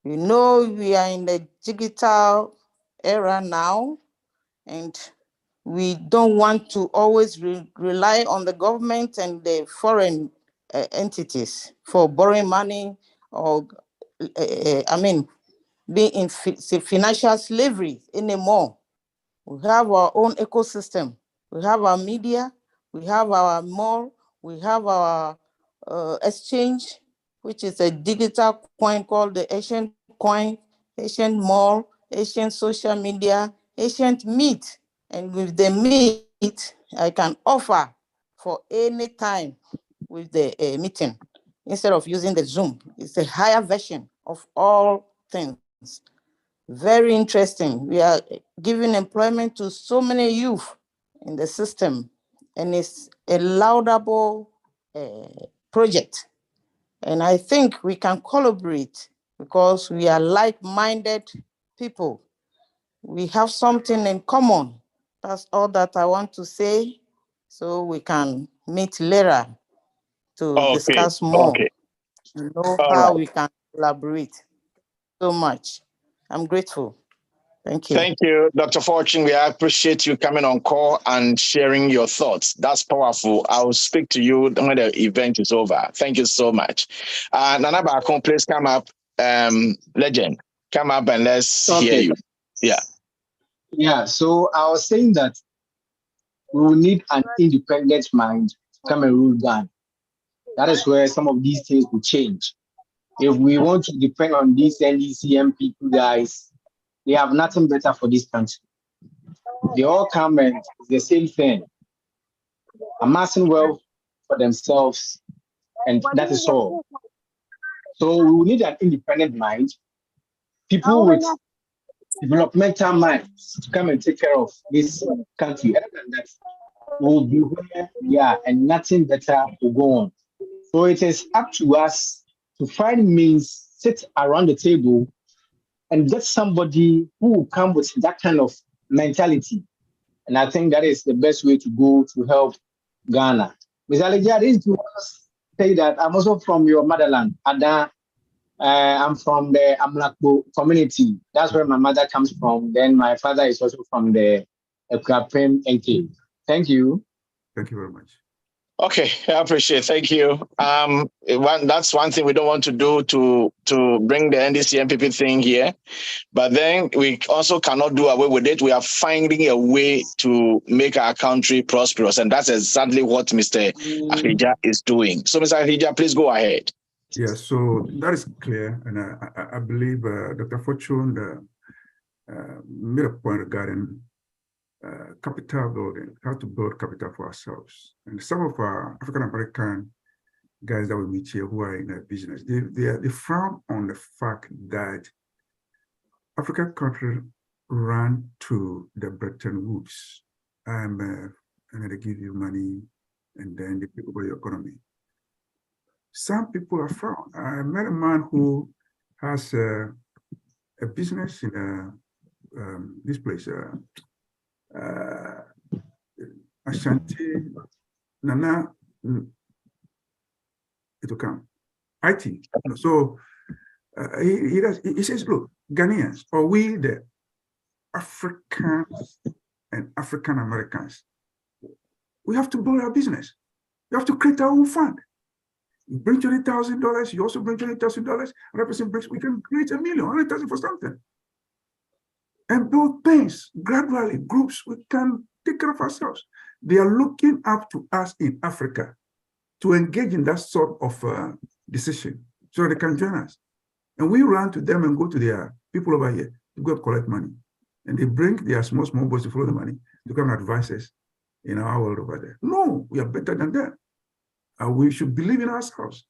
We know we are in the digital era now, and we don't want to always rely on the government and the foreign entities for borrowing money or, being in financial slavery anymore. We have our own ecosystem. We have our media, we have our mall, we have our exchange, which is a digital coin called the Asian coin, Asian mall, Asian social media, Asian meat. And with the meat, I can offer for any time with the meeting instead of using the Zoom. It's a higher version of all things. Very interesting. We are giving employment to so many youth in the system, and it's a laudable project. And I think we can collaborate because we are like-minded people. We have something in common. That's all that I want to say. So we can meet later to discuss more. You know how we can collaborate so much. I'm grateful. Thank you. Thank you, Dr. Fortune. We appreciate you coming on call and sharing your thoughts. That's powerful. I'll speak to you when the event is over. Thank you so much. Nana Bakun, please come up. Legend, come up and let's hear you. Yeah, so I was saying that we will need an independent mind to come and rule Ghana. That is where some of these things will change. If we want to depend on these NDCM people, guys, they have nothing better for this country. They all come and it's the same thing, amassing wealth for themselves, and that is all. So we will need an independent mind, people with developmental minds to come and take care of this country. Other than that, will be where we are and nothing better will go on. So it is up to us to find means, sit around the table and get somebody who will come with that kind of mentality. And I think that is the best way to go to help Ghana. Ms. Alegia, this is to say that I'm also from your motherland. Ada, I'm from the Amlakbo community. That's where my mother comes from. Then my father is also from the Ekwapem NK. Thank you. Thank you very much. Okay, I appreciate it. Thank you. That's one thing we don't want to do to bring the NDC MPP thing here. But then we also cannot do away with it. We are finding a way to make our country prosperous. And that's exactly what Mr. Ahija is doing. So, Mr. Ahija, please go ahead. Yeah, so that is clear. And I believe Dr. Fortune made a point regarding capital building, how to build capital for ourselves. And some of our African-American guys that we meet here who are in a business, they frown on the fact that African countries run to the Bretton Woods and they give you money and then they take over your economy. Some people are frowned. I met a man who has a business in this place, Ashanti, Nana, it will come, IT. So he says, look, Ghanaians, or we the Africans and African Americans, we have to build our business. We have to create our own fund. You bring $20,000, you also bring $20,000, another person brings, we can create $1 million, 100,000 for something. And build things gradually, groups, we can take care of ourselves. They are looking up to us in Africa to engage in that sort of decision so they can join us. And we run to them and go to their people over here to go collect money. And they bring their small boys to follow the money to come and advise us in our world over there. No, we are better than them. We should believe in ourselves.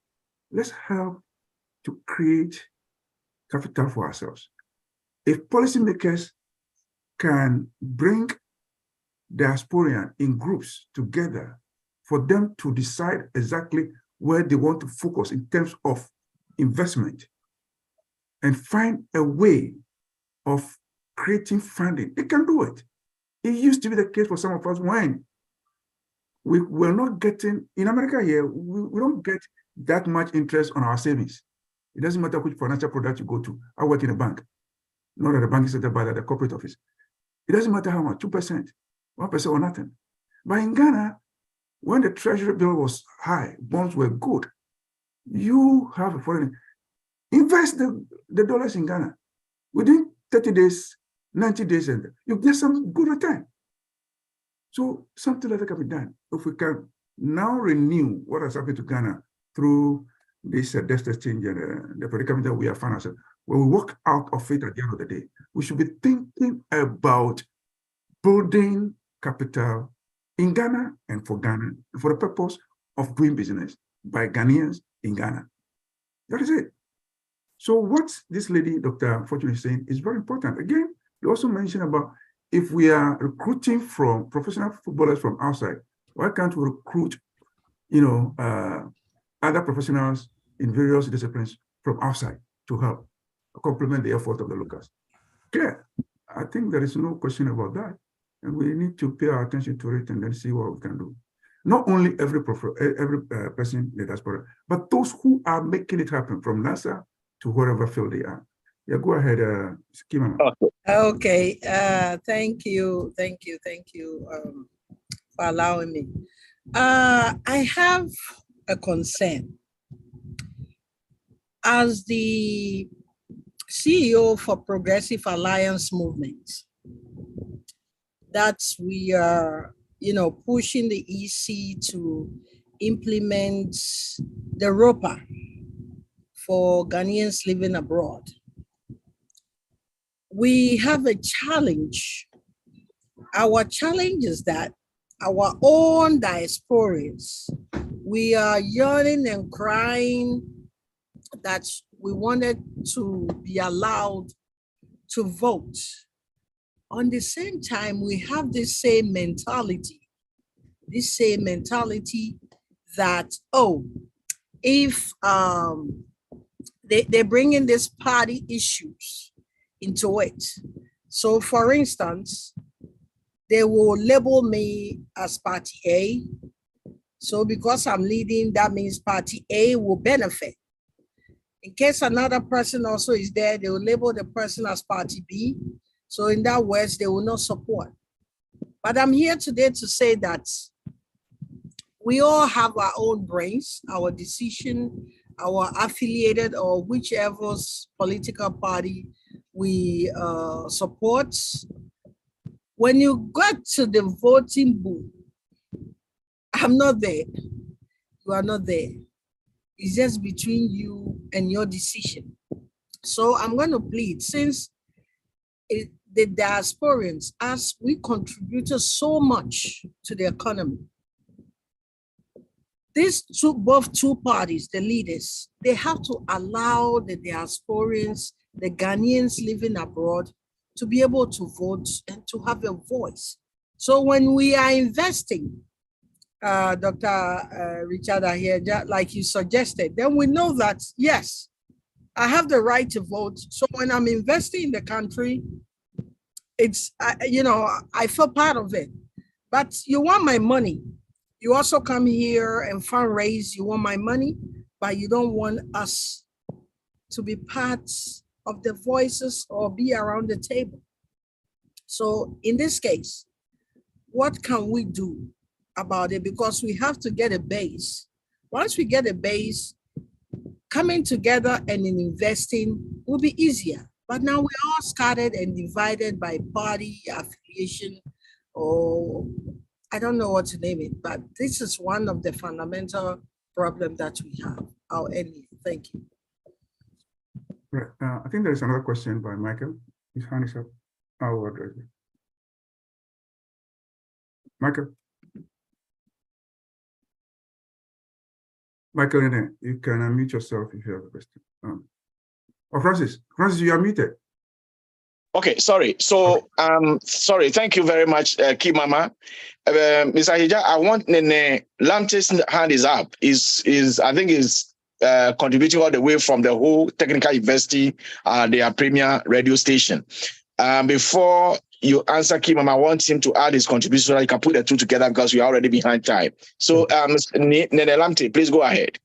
Let's help to create capital for ourselves. If policymakers can bring diasporians in groups together for them to decide exactly where they want to focus in terms of investment and find a way of creating funding, they can do it. It used to be the case for some of us when we were not getting, in America here, we don't get that much interest on our savings. It doesn't matter which financial product you go to. I work in a bank, not at a banking center, but at a corporate office. It doesn't matter how much, 2%, 1% or nothing. But in Ghana, when the treasury bill was high, bonds were good, you have a foreign, invest the dollars in Ghana. Within 30 days, 90 days, and you get some good return. So something like that can be done. If we can now renew what has happened to Ghana through this debt exchange and the predicament that we have found ourselves, when we walk out of it at the end of the day, we should be thinking about building capital in Ghana and for Ghana for the purpose of doing business by Ghanaians in Ghana. That is it. So what this lady, Dr. Fortune, is saying is very important. Again, you also mentioned about if we are recruiting from professional footballers from outside, why can't we recruit, other professionals in various disciplines from outside to help complement the effort of the locals? Clear. I think there is no question about that. And we need to pay our attention to it and then see what we can do. Not only every person in the diaspora, but those who are making it happen from NASA to wherever field they are. Yeah, go ahead, Skima. Okay, thank you for allowing me. I have a concern. As the CEO for Progressive Alliance Movement, that we are, pushing the EC to implement the ROPA for Ghanaians living abroad. We have a challenge. Our challenge is that our own diasporans, we are yearning and crying that we wanted to be allowed to vote. On the same time, we have the same mentality this same mentality that, oh, if they bring in these party issues into it. So for instance, they will label me as party A. So because I'm leading, that means party A will benefit. In case another person also is there, they will label the person as party B. So in that words, they will not support. But I'm here today to say that we all have our own brains, our decision, our affiliated or whichever political party we support. When you get to the voting booth, I'm not there. You are not there. It's just between you and your decision. So I'm going to plead, since the diasporans, as we contributed so much to the economy, both two parties, the leaders, they have to allow the diasporans, the Ghanaians living abroad, to be able to vote and to have a voice. So when we are investing, Dr. Richard here, like you suggested, then we know that, yes, I have the right to vote. So when I'm investing in the country, it's, I feel part of it. But you want my money. You also come here and fundraise, you want my money, but you don't want us to be part of the voices or be around the table. So in this case, what can we do about it? Because we have to get a base. Once we get a base, coming together and in investing will be easier. But now we're all scattered and divided by party affiliation, or I don't know what to name it, but this is one of the fundamental problems that we have. I'll end it. Thank you. Right. I think there's another question by Michael. His hand is up. I will address it. Michael. Michael, you can unmute yourself if you have a question. Francis, you are muted. Okay, sorry. So, sorry. Thank you very much, Kimama. Mr. Hija, I want Nene Lamte's hand is up. I think is contributing all the way from the whole technical university, their premier radio station. Before you answer Kimama, I want him to add his contribution so that you can put the two together because we are already behind time. So, Nene Lamte, please go ahead.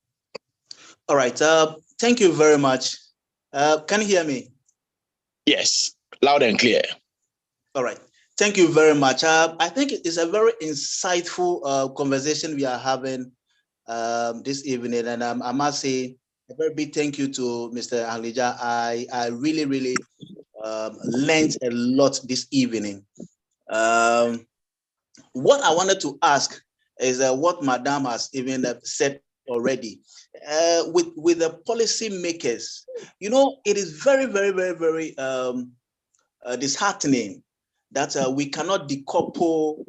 All right. Thank you very much. Can you hear me? Yes. Loud and clear. All right. Thank you very much. I think it's a very insightful conversation we are having this evening. And I must say a very big thank you to Mr. Anglija. I really, really learned a lot this evening. What I wanted to ask is what Madam has even said already. With the policy makers, it is very, very, very, very disheartening that we cannot decouple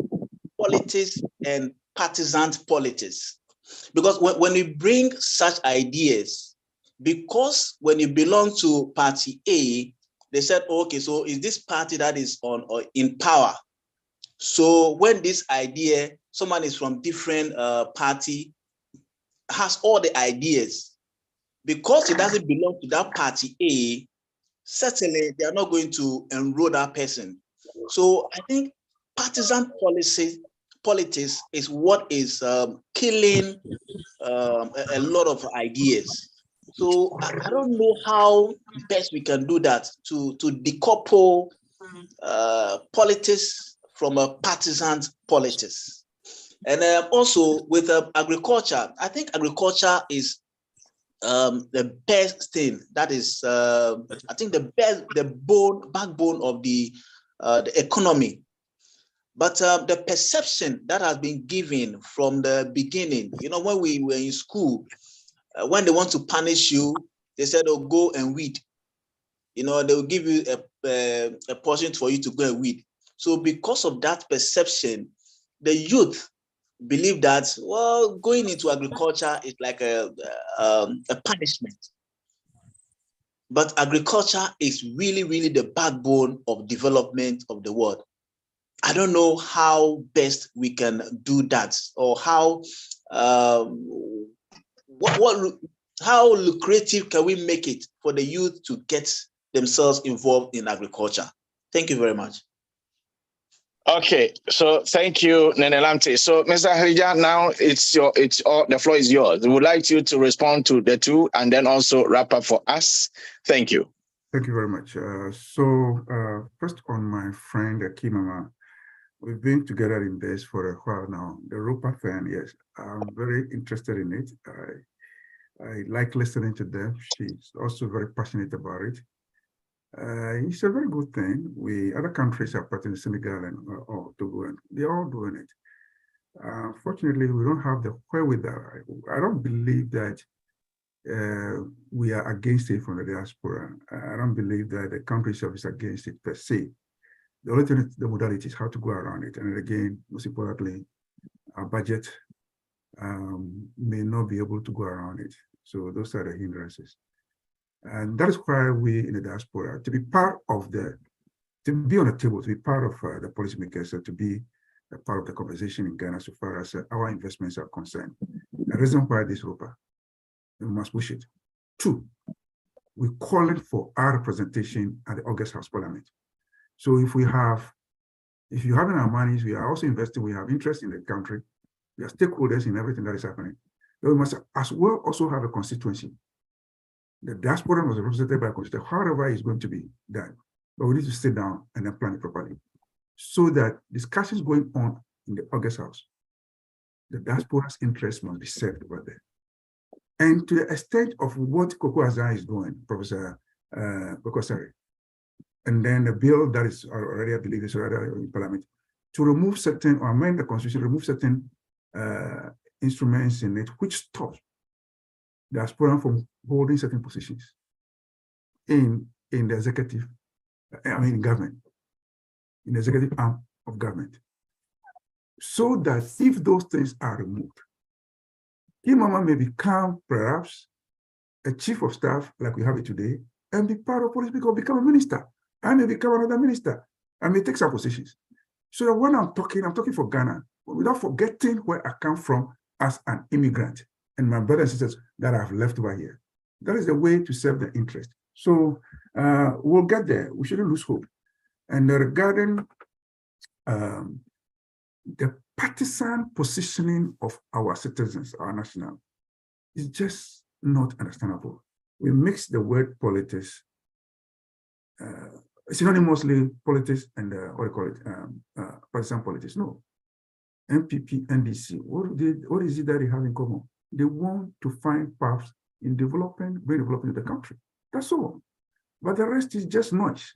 politics and partisan politics. Because when we bring such ideas, because when you belong to party A, they said, okay, so is this party that is on or in power? So when this idea, someone is from different party, has all the ideas, because it doesn't belong to that party A, certainly they are not going to enroll that person. So I think partisan politics is what is killing a lot of ideas. So I don't know how best we can do that to decouple politics from a partisan politics. And also with agriculture, I think agriculture is the best thing. That is, I think the backbone of the economy. But the perception that has been given from the beginning, when we were in school, when they want to punish you, they said, "Oh, go and weed." They will give you a portion for you to go and weed. So because of that perception, the youth believe that, well, going into agriculture is like a punishment. But agriculture is really, really the backbone of development of the world. I don't know how best we can do that, or how how lucrative can we make it for the youth to get themselves involved in agriculture? Thank you very much. Okay, so thank you, Nenelamte. So, Mr. Harija, now the floor is yours. We would like you to respond to the two and then also wrap up for us. Thank you. Thank you very much. First on my friend Kimama, we've been together in this for a while now. The ROPA fan, yes, I'm very interested in it. I like listening to them. She's also very passionate about it. It's a very good thing. Other countries are part in Senegal and Togo, and they're all doing it. Fortunately, we don't have the wherewithal. I don't believe that we are against it from the diaspora. I don't believe that the country itself is against it per se. The only thing is the modality is how to go around it. And again, most importantly, our budget may not be able to go around it. So those are the hindrances. And that is why we in the diaspora, to be on the table, to be part of the policymakers, to be a part of the conversation in Ghana so far as our investments are concerned. The reason why this ROPA, we must push it. 2, we're calling for our representation at the August House Parliament. So if you have in our monies, we are also investing, we have interest in the country, we are stakeholders in everything that is happening. But we must as well also have a constituency. The diaspora was represented by a constituency, however it's going to be done. But we need to sit down and then plan it properly so that discussions going on in the August House, the diaspora's interest must be served over there. And to the extent of what Koko Azan is doing, Professor Kokosari, and then the bill that is already, I believe, is already in Parliament, to remove certain, or amend the Constitution, remove certain instruments in it, which stop diaspora from holding certain positions in the executive, in government, in the executive arm of government. So that if those things are removed, Imama may become perhaps a chief of staff like we have it today and be part of police because become a minister. I may become another minister. I may take some positions. So that when I'm talking for Ghana, without forgetting where I come from as an immigrant and my brothers and sisters that I've left over here. That is the way to serve the interest. So we'll get there. We shouldn't lose hope. And regarding the partisan positioning of our citizens, our national, is just not understandable. We mix the word politics, synonymously politics and what do you call it, partisan politics. No. MPP, NDC, what is it that they have in common? They want to find paths in development, bring development in the country. That's all. But the rest is just noise.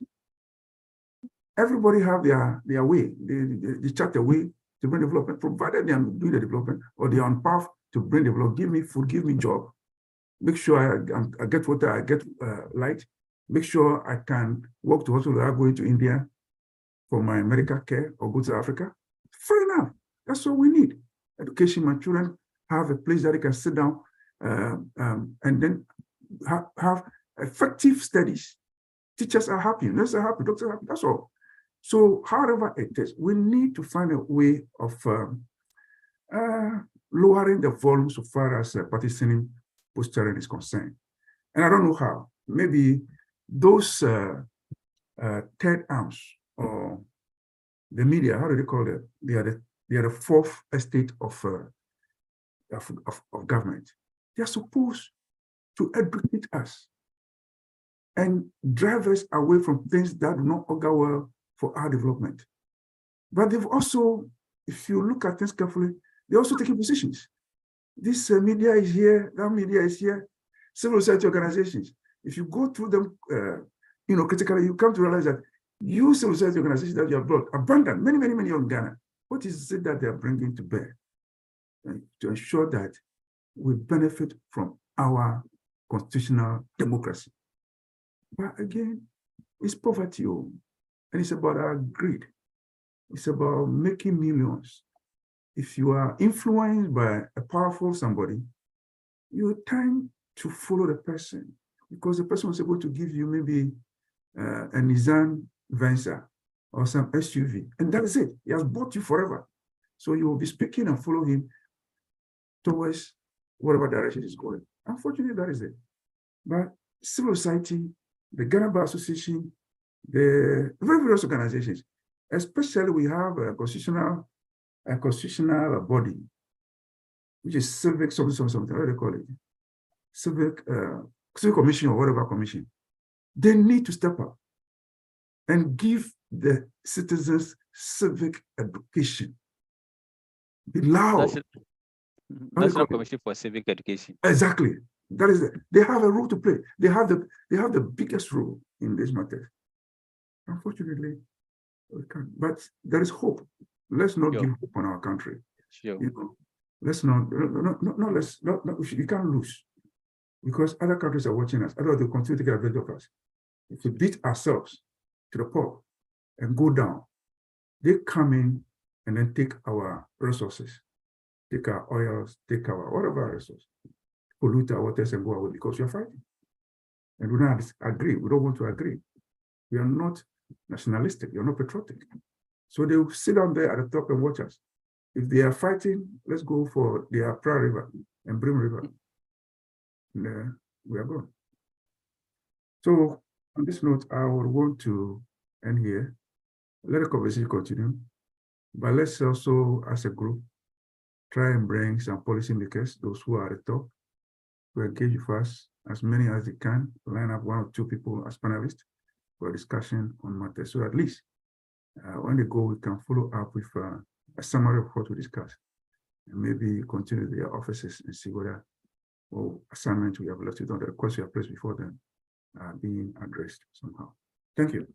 Everybody have their way. They chart a way to bring development, provided they are doing the development or they are on path to bring development. Give me food, give me job. Make sure I get water, I get light. Make sure I can walk to hospital without going to India for my medical care or go to Africa. Fair enough. That's what we need. Education, my children have a place that they can sit down and then have effective studies. Teachers are happy, nurses are happy, doctors are happy, that's all. So however it is, we need to find a way of lowering the volume so far as partitioning posturing is concerned. And I don't know how. Maybe those third arms or the media, how do they call it? They are the fourth estate of government. They are supposed to educate us and drive us away from things that do not augur well for our development. But they've also, if you look at things carefully, they're also taking positions. This media is here, that media is here, civil society organizations. If you go through them, critically, you come to realize that you civil society organizations that you have brought, abandoned many in Ghana. What is it that they are bringing to bear to ensure that we benefit from our constitutional democracy? But again, it's poverty, and it's about our greed. It's about making millions. If you are influenced by a powerful somebody, you tend to follow the person because the person was able to give you maybe a Nissan Venza or some SUV, and that is it. He has bought you forever. So you will be speaking and follow him towards whatever direction he's going. Unfortunately, that is it. But civil society, the Ghana Bar Association, the various organizations, especially we have a constitutional body, which is civic something, what do they call it? Civic commission or whatever commission. They need to step up and give the citizens civic education. Be loud. National Commission for Civic Education. Exactly. That is it. They have a role to play. They have the biggest role in this matter. Unfortunately, we can't. But there is hope. Let's not give hope on our country. Sure. You know, let's not. We can't lose, because other countries are watching us. Otherwise, they continue to get advantage of us. If we beat ourselves to the pulp and go down, they come in and then take our resources, take our oils, take our whatever resources, pollute our waters and go away because we are fighting. And we don't agree. We don't want to agree. We are not nationalistic. We are not patriotic. So they will sit down there at the top and watch us. If they are fighting, let's go for their Pra River and Brim River. And we are gone. So on this note, I would want to end here. Let the conversation continue. But let's also, as a group, try and bring some policymakers, those who are at the top, to engage with us, as many as they can, line up 1 or 2 people as panelists for a discussion on matters. So at least when they go, we can follow up with a summary of what we discussed, and maybe continue their offices and see whether assignments we have left with on the requests we have placed before them are being addressed somehow. Thank you.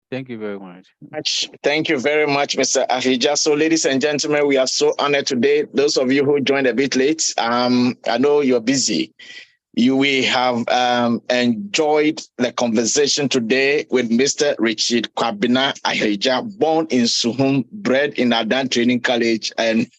Thank you very much. Thank you very much, Mr. Ahija. So, ladies and gentlemen, we are so honored today. Those of you who joined a bit late, I know you're busy. We have enjoyed the conversation today with Mr. Richard Kwabena Ahija, born in Suhum, bred in Adan Training College, and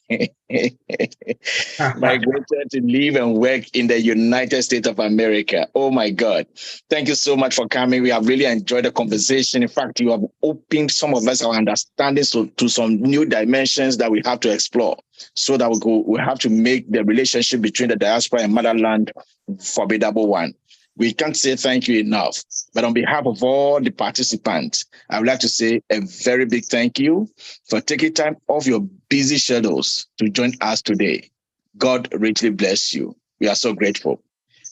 migrated to live and work in the United States of America. Oh my God. Thank you so much for coming. We have really enjoyed the conversation. In fact, you have opened some of us our understanding to some new dimensions that we have to explore, so that we have to make the relationship between the diaspora and motherland formidable one. We can't say thank you enough. But on behalf of all the participants, I would like to say a very big thank you for taking time off your busy schedules to join us today. God richly bless you. We are so grateful.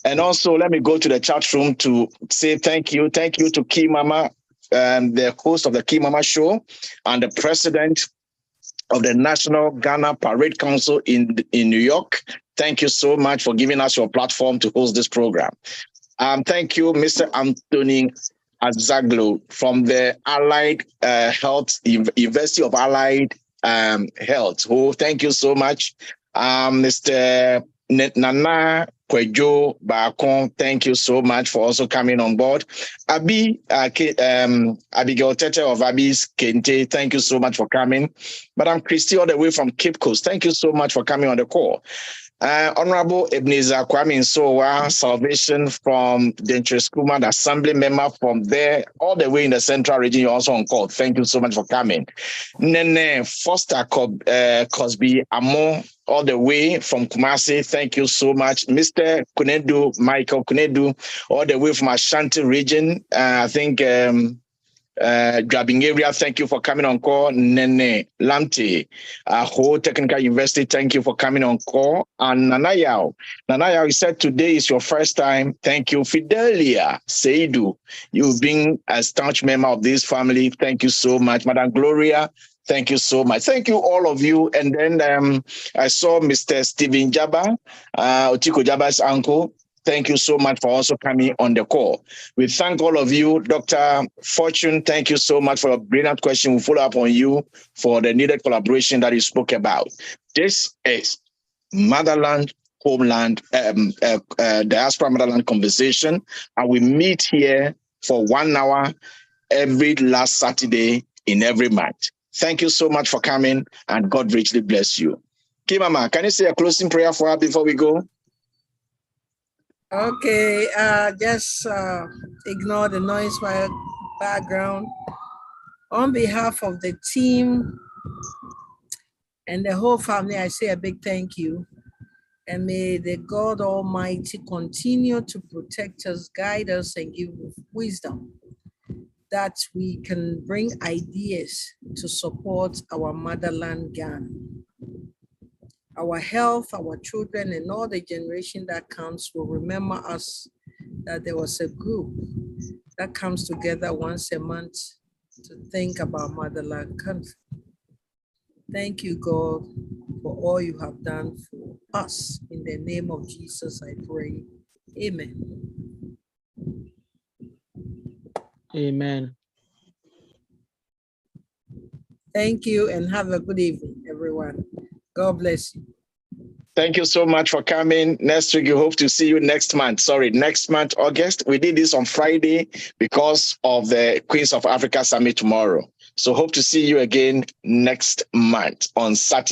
And also, let me go to the chat room to say thank you. Thank you to Key Mama, the host of the Key Mama Show, and the president of the National Ghana Parade Council in New York. Thank you so much for giving us your platform to host this program. Thank you, Mr. Anthony Azaglo from the Allied Health, University of Allied Health. Oh, thank you so much. Mr. Nana Kwejo Bakon, thank you so much for also coming on board. Abigail Tete of Abby's Kente, thank you so much for coming. Madam Christie, all the way from Cape Coast, thank you so much for coming on the call. Honorable Ebenezer Kwame Nsowa, Salvation from Dentres Kuma, the assembly member from there, all the way in the central region, you're also on call. Thank you so much for coming. Nene Foster Cosby Amo, all the way from Kumasi, thank you so much. Mr. Kunedu, Michael Kunedu, all the way from Ashanti region, I think Grabbing area, thank you for coming on call. Nene Lamte, Ho Technical University, thank you for coming on call. And Nanayao, you said today is your first time. Thank you. Fidelia Seidu, you've been a staunch member of this family. Thank you so much. Madam Gloria, thank you so much. Thank you, all of you. And then I saw Mr. Stephen Jabba, Otiko Jabba's uncle. Thank you so much for also coming on the call. We thank all of you. Dr. Fortune, thank you so much for a brilliant question. We'll follow up on you for the needed collaboration that you spoke about. This is Motherland, Homeland, Diaspora Motherland Conversation, and we meet here for 1 hour every last Saturday in every month. Thank you so much for coming, and God richly bless you. Kimama, can you say a closing prayer for us before we go? Okay, just ignore the noise by background. On behalf of the team and the whole family, I say a big thank you. And may the God Almighty continue to protect us, guide us, and give wisdom that we can bring ideas to support our motherland Ghana. Our health, our children, and all the generation that comes will remember us that there was a group that comes together once a month to think about motherland country. Thank you, God, for all you have done for us. In the name of Jesus, I pray. Amen. Amen. Thank you and have a good evening, everyone. God bless you. Thank you so much for coming. Next week, we hope to see you next month. Sorry, next month, August. We did this on Friday because of the Queens of Africa Summit tomorrow. So hope to see you again next month on Saturday.